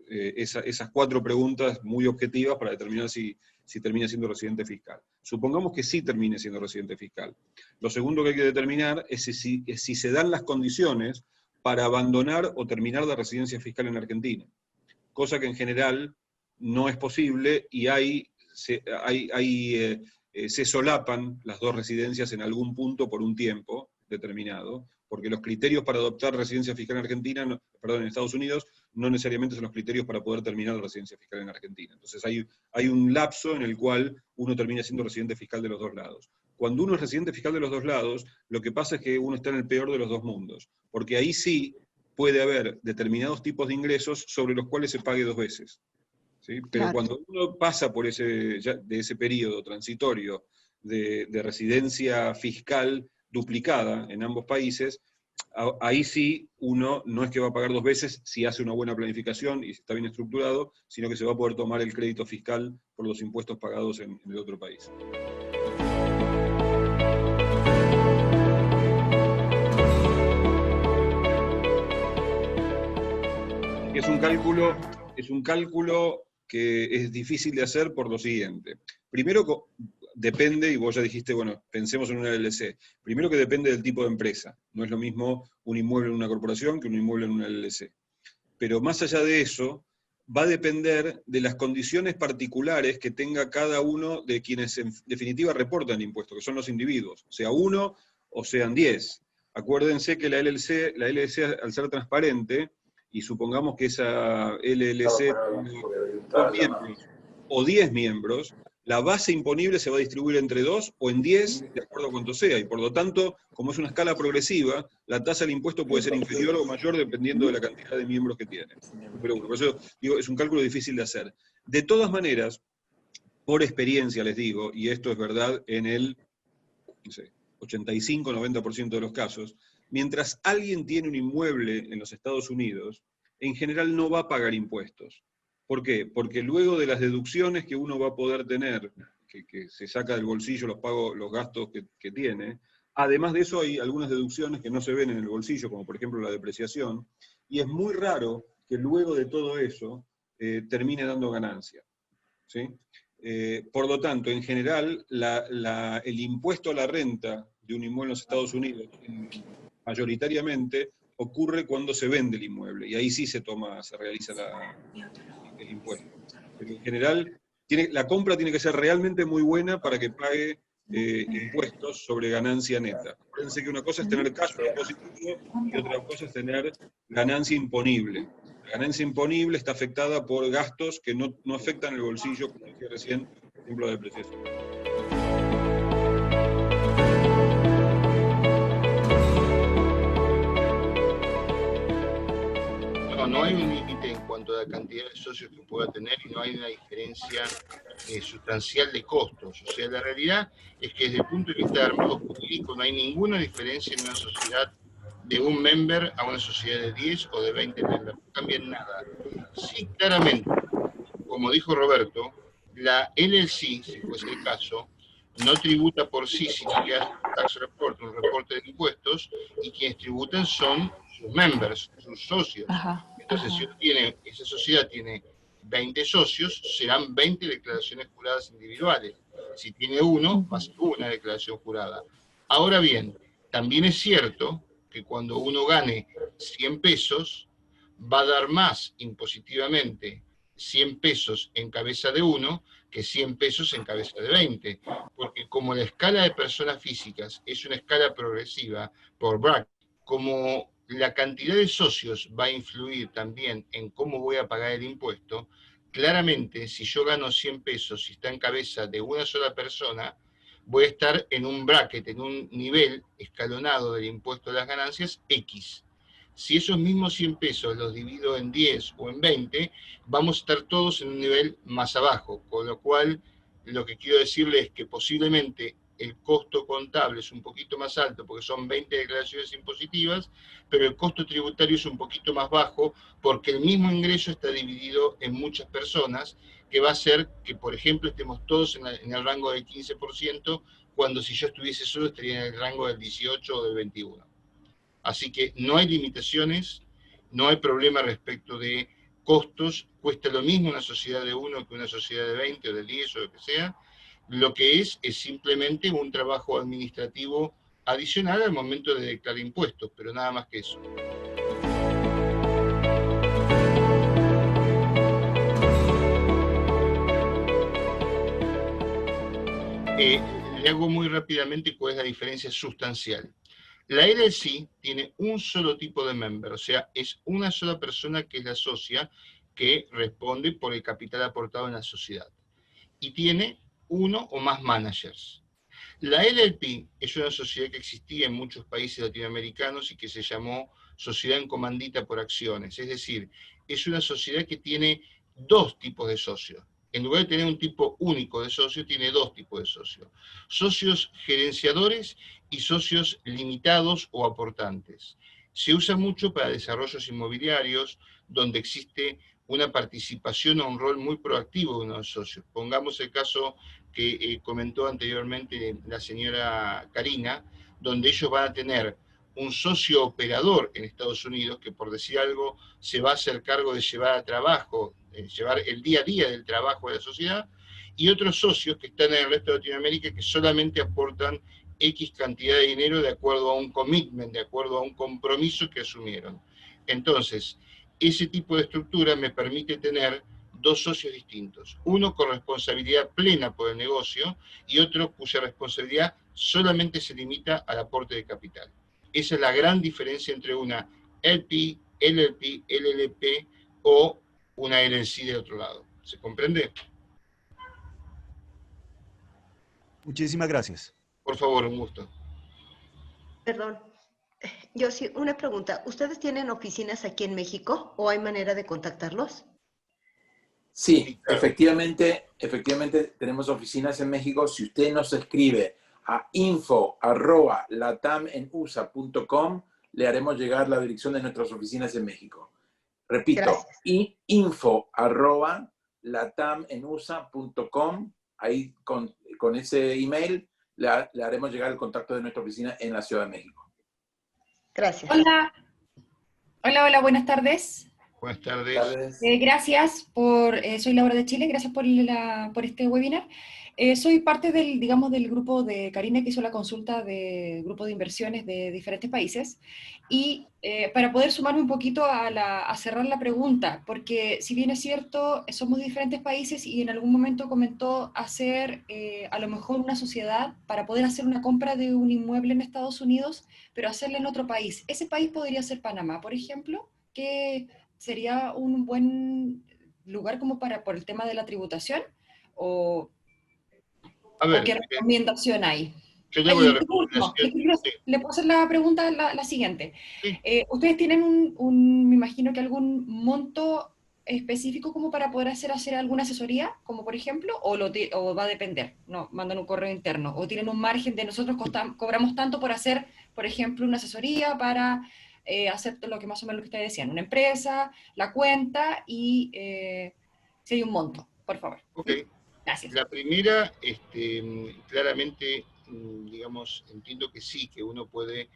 esas 4 preguntas muy objetivas para determinar si termina siendo residente fiscal. Supongamos que sí termine siendo residente fiscal. Lo segundo que hay que determinar es si se dan las condiciones para abandonar o terminar la residencia fiscal en Argentina. Cosa que en general no es posible y se solapan las dos residencias en algún punto por un tiempo determinado, porque los criterios para adoptar residencia fiscal en Estados Unidos no necesariamente son los criterios para poder terminar la residencia fiscal en Argentina. Entonces hay un lapso en el cual uno termina siendo residente fiscal de los dos lados. Cuando uno es residente fiscal de los dos lados, lo que pasa es que uno está en el peor de los dos mundos, porque ahí sí puede haber determinados tipos de ingresos sobre los cuales se pague 2 veces. ¿Sí? Pero Claro. cuando uno pasa por de ese periodo transitorio de residencia fiscal duplicada en ambos países, ahí sí uno no es que va a pagar 2 veces si hace una buena planificación y está bien estructurado, sino que se va a poder tomar el crédito fiscal por los impuestos pagados en el otro país. Es un cálculo que es difícil de hacer por lo siguiente. Primero depende, y vos ya dijiste, bueno, pensemos en una LLC. Primero que depende del tipo de empresa. No es lo mismo un inmueble en una corporación que un inmueble en una LLC. Pero más allá de eso, va a depender de las condiciones particulares que tenga cada uno de quienes en definitiva reportan el impuesto, que son los individuos, sea uno o sean 10. Acuérdense que la LLC al ser transparente, y supongamos que esa LLC tiene 2 miembros o 10 miembros, la base imponible se va a distribuir entre 2 o en 10, de acuerdo a cuánto sea, y por lo tanto, como es una escala progresiva, la tasa del impuesto puede ser inferior o mayor dependiendo de la cantidad de miembros que tiene. Pero bueno, por eso digo, es un cálculo difícil de hacer. De todas maneras, por experiencia les digo, y esto es verdad en el 85-90% de los casos, mientras alguien tiene un inmueble en los Estados Unidos, en general no va a pagar impuestos. ¿Por qué? Porque luego de las deducciones que uno va a poder tener, que se saca del bolsillo los gastos que tiene, además de eso hay algunas deducciones que no se ven en el bolsillo, como por ejemplo la depreciación, y es muy raro que luego de todo eso termine dando ganancia. ¿Sí? Por lo tanto, en general, el impuesto a la renta de un inmueble en los Estados Unidos, mayoritariamente, ocurre cuando se vende el inmueble, y ahí sí se realiza el impuesto. Pero en general, la compra tiene que ser realmente muy buena para que pague impuestos sobre ganancia neta. Acuérdense que una cosa es tener cash flow positivo y otra cosa es tener ganancia imponible. La ganancia imponible está afectada por gastos que no afectan el bolsillo, como decía recién, por ejemplo, la depreciación. No hay un límite en cuanto a la cantidad de socios que pueda tener y no hay una diferencia sustancial de costos. O sea, la realidad es que desde el punto de vista de armado jurídico no hay ninguna diferencia en una sociedad de un member a una sociedad de 10 o de 20 members. No cambian nada. Sí, claramente, como dijo Roberto, la LLC, si fuese el caso, no tributa por sí, sino que hace un tax report, un reporte de impuestos, y quienes tributan son sus members, sus socios. Entonces, si esa sociedad tiene 20 socios, serán 20 declaraciones juradas individuales. Si tiene uno, va a ser una declaración jurada. Ahora bien, también es cierto que cuando uno gane 100 pesos, va a dar más impositivamente 100 pesos en cabeza de uno que 100 pesos en cabeza de 20. Porque como la escala de personas físicas es una escala progresiva por bracket, como la cantidad de socios va a influir también en cómo voy a pagar el impuesto, claramente si yo gano 100 pesos y está en cabeza de una sola persona, voy a estar en un bracket, en un nivel escalonado del impuesto de las ganancias X. Si esos mismos 100 pesos los divido en 10 o en 20, vamos a estar todos en un nivel más abajo, con lo cual lo que quiero decirles es que posiblemente el costo contable es un poquito más alto porque son 20 declaraciones impositivas, pero el costo tributario es un poquito más bajo porque el mismo ingreso está dividido en muchas personas, que va a hacer que, por ejemplo, estemos todos en el rango del 15%, cuando si yo estuviese solo estaría en el rango del 18 o del 21%. Así que no hay limitaciones, no hay problema respecto de costos, cuesta lo mismo una sociedad de 1 que una sociedad de 20 o de 10 o lo que sea. Lo que es simplemente un trabajo administrativo adicional al momento de declarar impuestos, pero nada más que eso. Le hago muy rápidamente cuál es la diferencia sustancial. La LLC tiene un solo tipo de member, o sea, es una sola persona que es la socia que responde por el capital aportado en la sociedad. Y tiene uno o más managers. La LLP es una sociedad que existía en muchos países latinoamericanos y que se llamó sociedad en comandita por acciones. Es decir, es una sociedad que tiene dos tipos de socios. En lugar de tener un tipo único de socios, tiene dos tipos de socios. Socios gerenciadores y socios limitados o aportantes. Se usa mucho para desarrollos inmobiliarios, donde existe una participación o un rol muy proactivo de uno de los socios. Pongamos el caso que comentó anteriormente la señora Karina, donde ellos van a tener un socio operador en Estados Unidos, que por decir algo, se va a hacer cargo de llevar a trabajo, llevar el día a día del trabajo de la sociedad, y otros socios que están en el resto de Latinoamérica que solamente aportan X cantidad de dinero de acuerdo a un commitment, de acuerdo a un compromiso que asumieron. Entonces, ese tipo de estructura me permite tener dos socios distintos, uno con responsabilidad plena por el negocio y otro cuya responsabilidad solamente se limita al aporte de capital. Esa es la gran diferencia entre una LP, LLP, LLP o una LLC de otro lado. ¿Se comprende? Muchísimas gracias. Por favor, un gusto. Perdón, yo sí, una pregunta. ¿Ustedes tienen oficinas aquí en México o hay manera de contactarlos? Sí, claro. Efectivamente tenemos oficinas en México. Si usted nos escribe a info@latamenusa.com, le haremos llegar la dirección de nuestras oficinas en México. Repito, info@latamenusa.com. Ahí con ese email le haremos llegar el contacto de nuestra oficina en la Ciudad de México. Gracias. Hola, buenas tardes. Buenas tardes. Gracias soy Laura de Chile, gracias por este webinar. Soy parte del grupo de Karina que hizo la consulta del grupo de inversiones de diferentes países, y para poder sumarme un poquito a cerrar la pregunta, porque si bien es cierto, somos de diferentes países y en algún momento comentó hacer a lo mejor una sociedad para poder hacer una compra de un inmueble en Estados Unidos, pero hacerla en otro país. ¿Ese país podría ser Panamá, por ejemplo? ¿Que sería un buen lugar como por el tema de la tributación? ¿O qué recomendación hay? Yo le voy a recomendación. Le puedo hacer la pregunta la siguiente. Sí. ¿Ustedes tienen me imagino que algún monto específico como para poder hacer alguna asesoría, como por ejemplo, o va a depender? No, mandan un correo interno, o tienen un margen de nosotros cobramos tanto por hacer, por ejemplo, una asesoría para hacer lo que más o menos lo que ustedes decían, una empresa, la cuenta y si hay un monto, por favor. Ok. ¿Sí? Gracias. La primera, claramente, digamos, entiendo que sí, que uno puede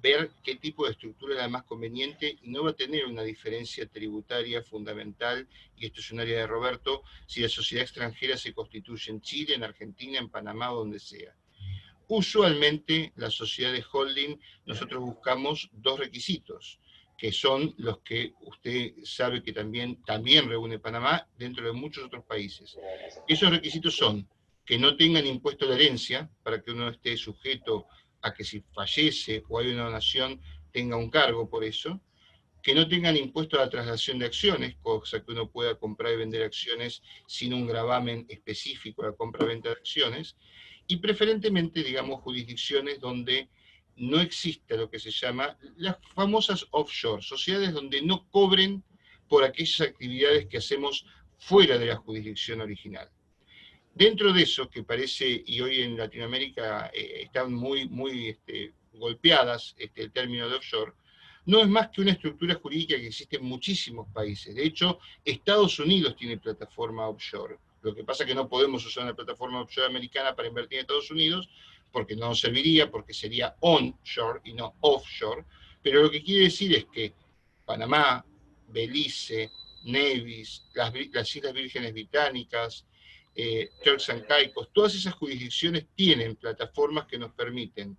ver qué tipo de estructura es la más conveniente y no va a tener una diferencia tributaria fundamental, y esto es un área de Roberto, si la sociedad extranjera se constituye en Chile, en Argentina, en Panamá o donde sea. Usualmente, la sociedad de holding, nosotros buscamos dos requisitos, que son los que usted sabe que también reúne Panamá dentro de muchos otros países. Esos requisitos son que no tengan impuesto de herencia, para que uno esté sujeto a que si fallece o hay una donación tenga un cargo por eso, que no tengan impuesto a la traslación de acciones, cosa que uno pueda comprar y vender acciones sin un gravamen específico a la compra-venta de acciones, y preferentemente, digamos, jurisdicciones donde no exista lo que se llama las famosas offshore, sociedades donde no cobren por aquellas actividades que hacemos fuera de la jurisdicción original. Dentro de eso, que parece, y hoy en Latinoamérica están muy golpeadas el término de offshore, no es más que una estructura jurídica que existe en muchísimos países. De hecho, Estados Unidos tiene plataforma offshore. Lo que pasa es que no podemos usar una plataforma offshore americana para invertir en Estados Unidos, porque no nos serviría, porque sería onshore y no offshore, pero lo que quiere decir es que Panamá, Belice, Nevis, las Islas Vírgenes Británicas, Turks and Caicos, todas esas jurisdicciones tienen plataformas que nos permiten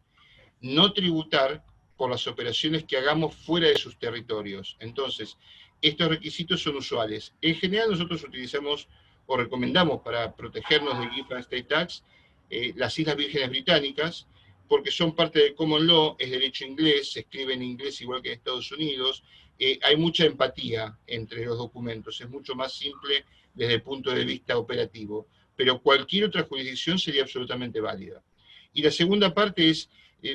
no tributar por las operaciones que hagamos fuera de sus territorios. Entonces, estos requisitos son usuales. En general nosotros utilizamos o recomendamos para protegernos de Gift and State Tax las Islas Vírgenes Británicas, porque son parte del common law, es derecho inglés, se escribe en inglés igual que en Estados Unidos, hay mucha empatía entre los documentos, es mucho más simple desde el punto de vista operativo, pero cualquier otra jurisdicción sería absolutamente válida. Y la segunda parte es,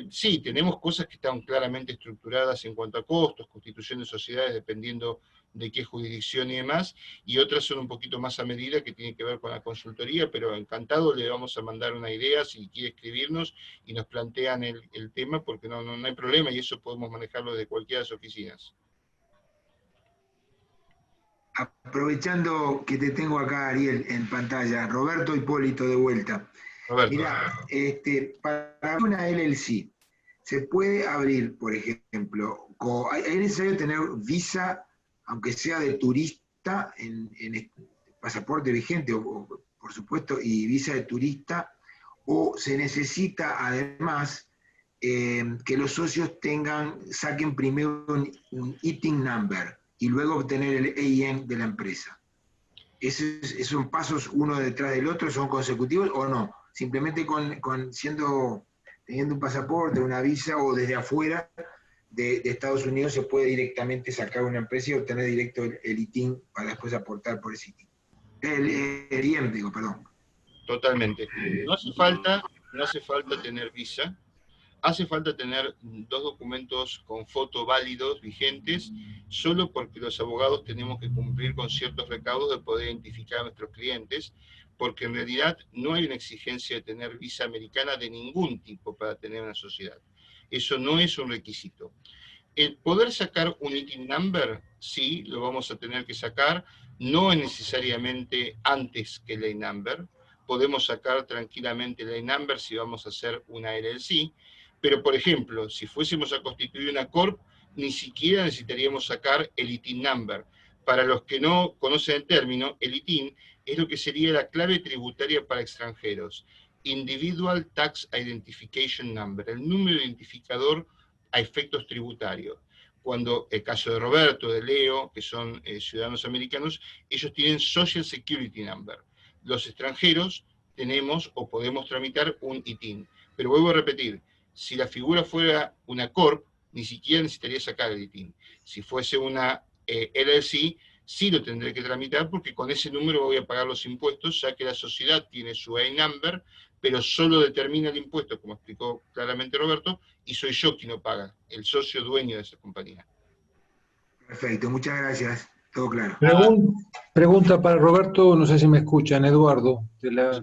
sí, tenemos cosas que están claramente estructuradas en cuanto a costos, constitución de sociedades, dependiendo de qué jurisdicción y demás, y otras son un poquito más a medida, que tienen que ver con la consultoría, pero encantado le vamos a mandar una idea si quiere escribirnos y nos plantean el tema, porque no hay problema, y eso podemos manejarlo desde cualquiera de las oficinas. Aprovechando que te tengo acá, Ariel, en pantalla, Roberto Hipólito de vuelta. Roberto. Mira, para abrir una LLC, se puede abrir, por ejemplo, es necesario tener visa, aunque sea de turista, en pasaporte vigente, o, por supuesto, y visa de turista, o se necesita además que los socios saquen primero un ITIN number y luego obtener el EIN de la empresa. ¿Esos son pasos uno detrás del otro? ¿Son consecutivos o no? Simplemente teniendo un pasaporte, una visa, o desde afuera de Estados Unidos se puede directamente sacar una empresa y obtener directo el ITIN para después aportar por ese ITIN. El IEM, digo, perdón. Totalmente. No hace falta tener visa. Hace falta tener 2 documentos con foto válidos, vigentes, solo porque los abogados tenemos que cumplir con ciertos recaudos de poder identificar a nuestros clientes, porque en realidad no hay una exigencia de tener visa americana de ningún tipo para tener una sociedad. Eso no es un requisito. El poder sacar un ITIN number, sí, lo vamos a tener que sacar, no es necesariamente antes que el EIN number. Podemos sacar tranquilamente el EIN number si vamos a hacer una LLC, pero por ejemplo, si fuésemos a constituir una corp, ni siquiera necesitaríamos sacar el ITIN number. Para los que no conocen el término, el ITIN es lo que sería la clave tributaria para extranjeros, Individual Tax Identification Number, el número identificador a efectos tributarios. Cuando el caso de Roberto, de Leo, que son ciudadanos americanos, ellos tienen Social Security Number. Los extranjeros tenemos o podemos tramitar un ITIN. Pero vuelvo a repetir, si la figura fuera una corp, ni siquiera necesitaría sacar el ITIN. Si fuese una LLC, sí lo tendré que tramitar, porque con ese número voy a pagar los impuestos, ya que la sociedad tiene su EIN number, pero solo determina el impuesto, como explicó claramente Roberto, y soy yo quien lo paga, el socio dueño de esa compañía. Perfecto, muchas gracias. Todo claro. Pregunta para Roberto, no sé si me escuchan, Eduardo,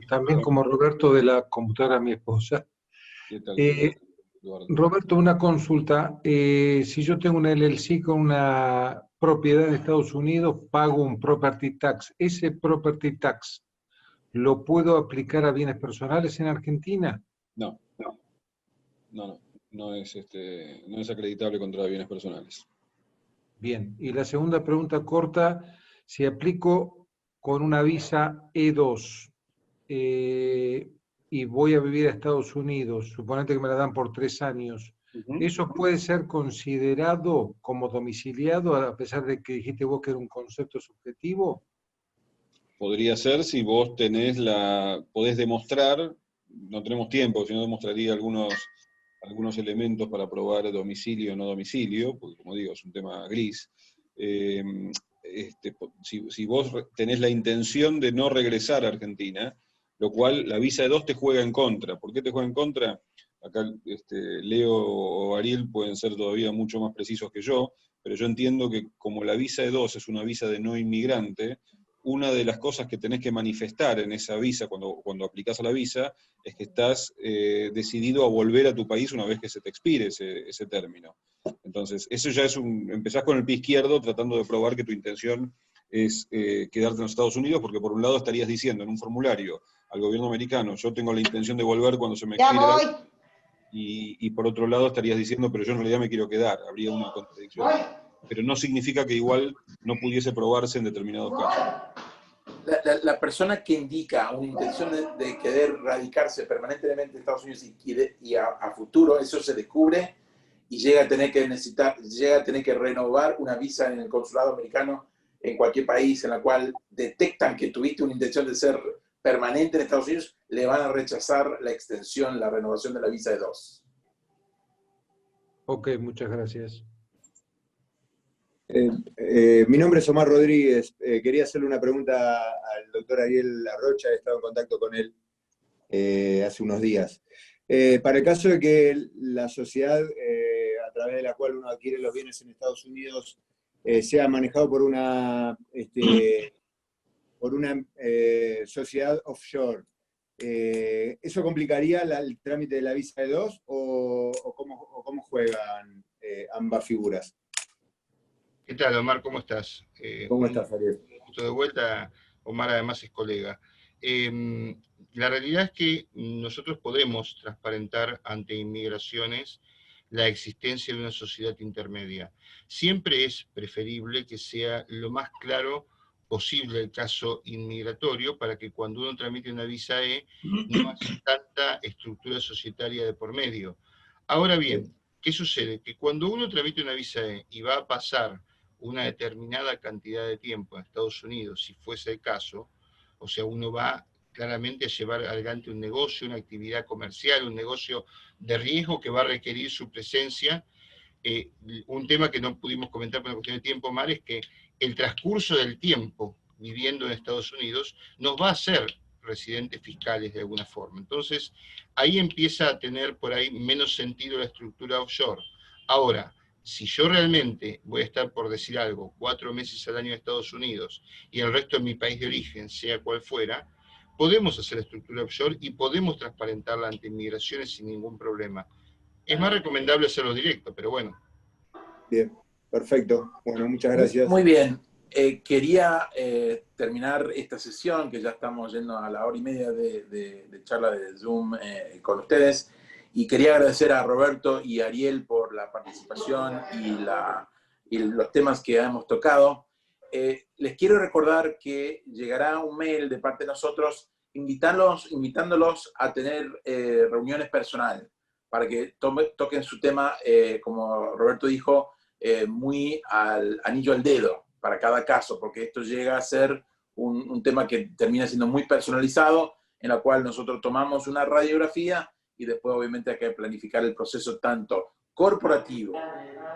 también como Roberto de la computadora de mi esposa. ¿Qué tal, Eduardo? Roberto, una consulta. Si yo tengo una LLC con una propiedad en Estados Unidos, pago un property tax. ¿Ese property tax lo puedo aplicar a bienes personales en Argentina? No es acreditable contra bienes personales. Bien, y la segunda pregunta corta, si aplico con una visa E2 y voy a vivir a Estados Unidos, suponete que me la dan por 3 años, ¿eso puede ser considerado como domiciliado, a pesar de que dijiste vos que era un concepto subjetivo? Podría ser si vos podés demostrar, no tenemos tiempo, si no demostraría algunos elementos para probar domicilio o no domicilio, porque como digo, es un tema gris. Si vos tenés la intención de no regresar a Argentina, lo cual la visa E2 te juega en contra. ¿Por qué te juega en contra? Acá Leo o Ariel pueden ser todavía mucho más precisos que yo, pero yo entiendo que como la visa E2 es una visa de no inmigrante, una de las cosas que tenés que manifestar en esa visa, cuando aplicás a la visa, es que estás decidido a volver a tu país una vez que se te expire ese término. Entonces, eso ya empezás con el pie izquierdo tratando de probar que tu intención es quedarte en los Estados Unidos, porque por un lado estarías diciendo en un formulario al gobierno americano, yo tengo la intención de volver cuando se me expire, y por otro lado estarías diciendo, pero yo en realidad me quiero quedar. Habría una contradicción. Pero no significa que igual no pudiese probarse en determinados casos. La persona que indica una intención de querer radicarse permanentemente en Estados Unidos y a futuro eso se descubre y llega a tener que renovar una visa en el consulado americano en cualquier país en la cual detectan que tuviste una intención de ser permanente en Estados Unidos, le van a rechazar la extensión, la renovación de la visa de 2. Ok, muchas gracias. Mi nombre es Omar Rodríguez. Quería hacerle una pregunta al doctor Ariel Arrocha. He estado en contacto con él hace unos días. Para el caso de que la sociedad a través de la cual uno adquiere los bienes en Estados Unidos sea manejado por una sociedad offshore, ¿eso complicaría el trámite de la visa de 2 o cómo juegan ambas figuras? ¿Qué tal, Omar? ¿Cómo estás? ¿Cómo estás, Ariel? Un gusto de vuelta. Omar además es colega. La realidad es que nosotros podemos transparentar ante inmigraciones la existencia de una sociedad intermedia. Siempre es preferible que sea lo más claro posible el caso inmigratorio para que cuando uno tramite una visa E no haya tanta estructura societaria de por medio. Ahora bien, ¿qué sucede? Que cuando uno tramite una visa E y va a pasar una determinada cantidad de tiempo en Estados Unidos, si fuese el caso, o sea, uno va claramente a llevar adelante un negocio, una actividad comercial, un negocio de riesgo que va a requerir su presencia. Un tema que no pudimos comentar por una cuestión de tiempo, Mar, es que el transcurso del tiempo viviendo en Estados Unidos nos va a hacer residentes fiscales de alguna forma. Entonces, ahí empieza a tener por ahí menos sentido la estructura offshore. Ahora, si yo realmente voy a estar, por decir algo, 4 meses al año en Estados Unidos y el resto en mi país de origen, sea cual fuera, podemos hacer estructura offshore y podemos transparentarla ante inmigraciones sin ningún problema. Es más recomendable hacerlo directo, pero bueno. Bien, perfecto. Bueno, muchas gracias. Muy bien. Quería terminar esta sesión, que ya estamos yendo a la hora y media de charla de Zoom con ustedes, y quería agradecer a Roberto y a Ariel por la participación y los temas que hemos tocado. Les quiero recordar que llegará un mail de parte de nosotros invitándolos a tener reuniones personales para que toquen su tema, como Roberto dijo, muy al anillo al dedo para cada caso, porque esto llega a ser un tema que termina siendo muy personalizado, en la cual nosotros tomamos una radiografía y después obviamente hay que planificar el proceso tanto corporativo,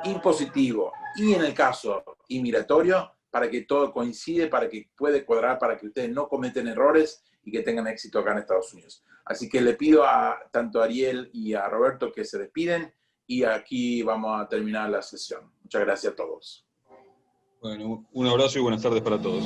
impositivo y en el caso inmigratorio, para que todo coincide, para que pueda cuadrar, para que ustedes no cometen errores y que tengan éxito acá en Estados Unidos. Así que le pido tanto a Ariel y a Roberto que se despiden, y aquí vamos a terminar la sesión. Muchas gracias a todos. Bueno, un abrazo y buenas tardes para todos.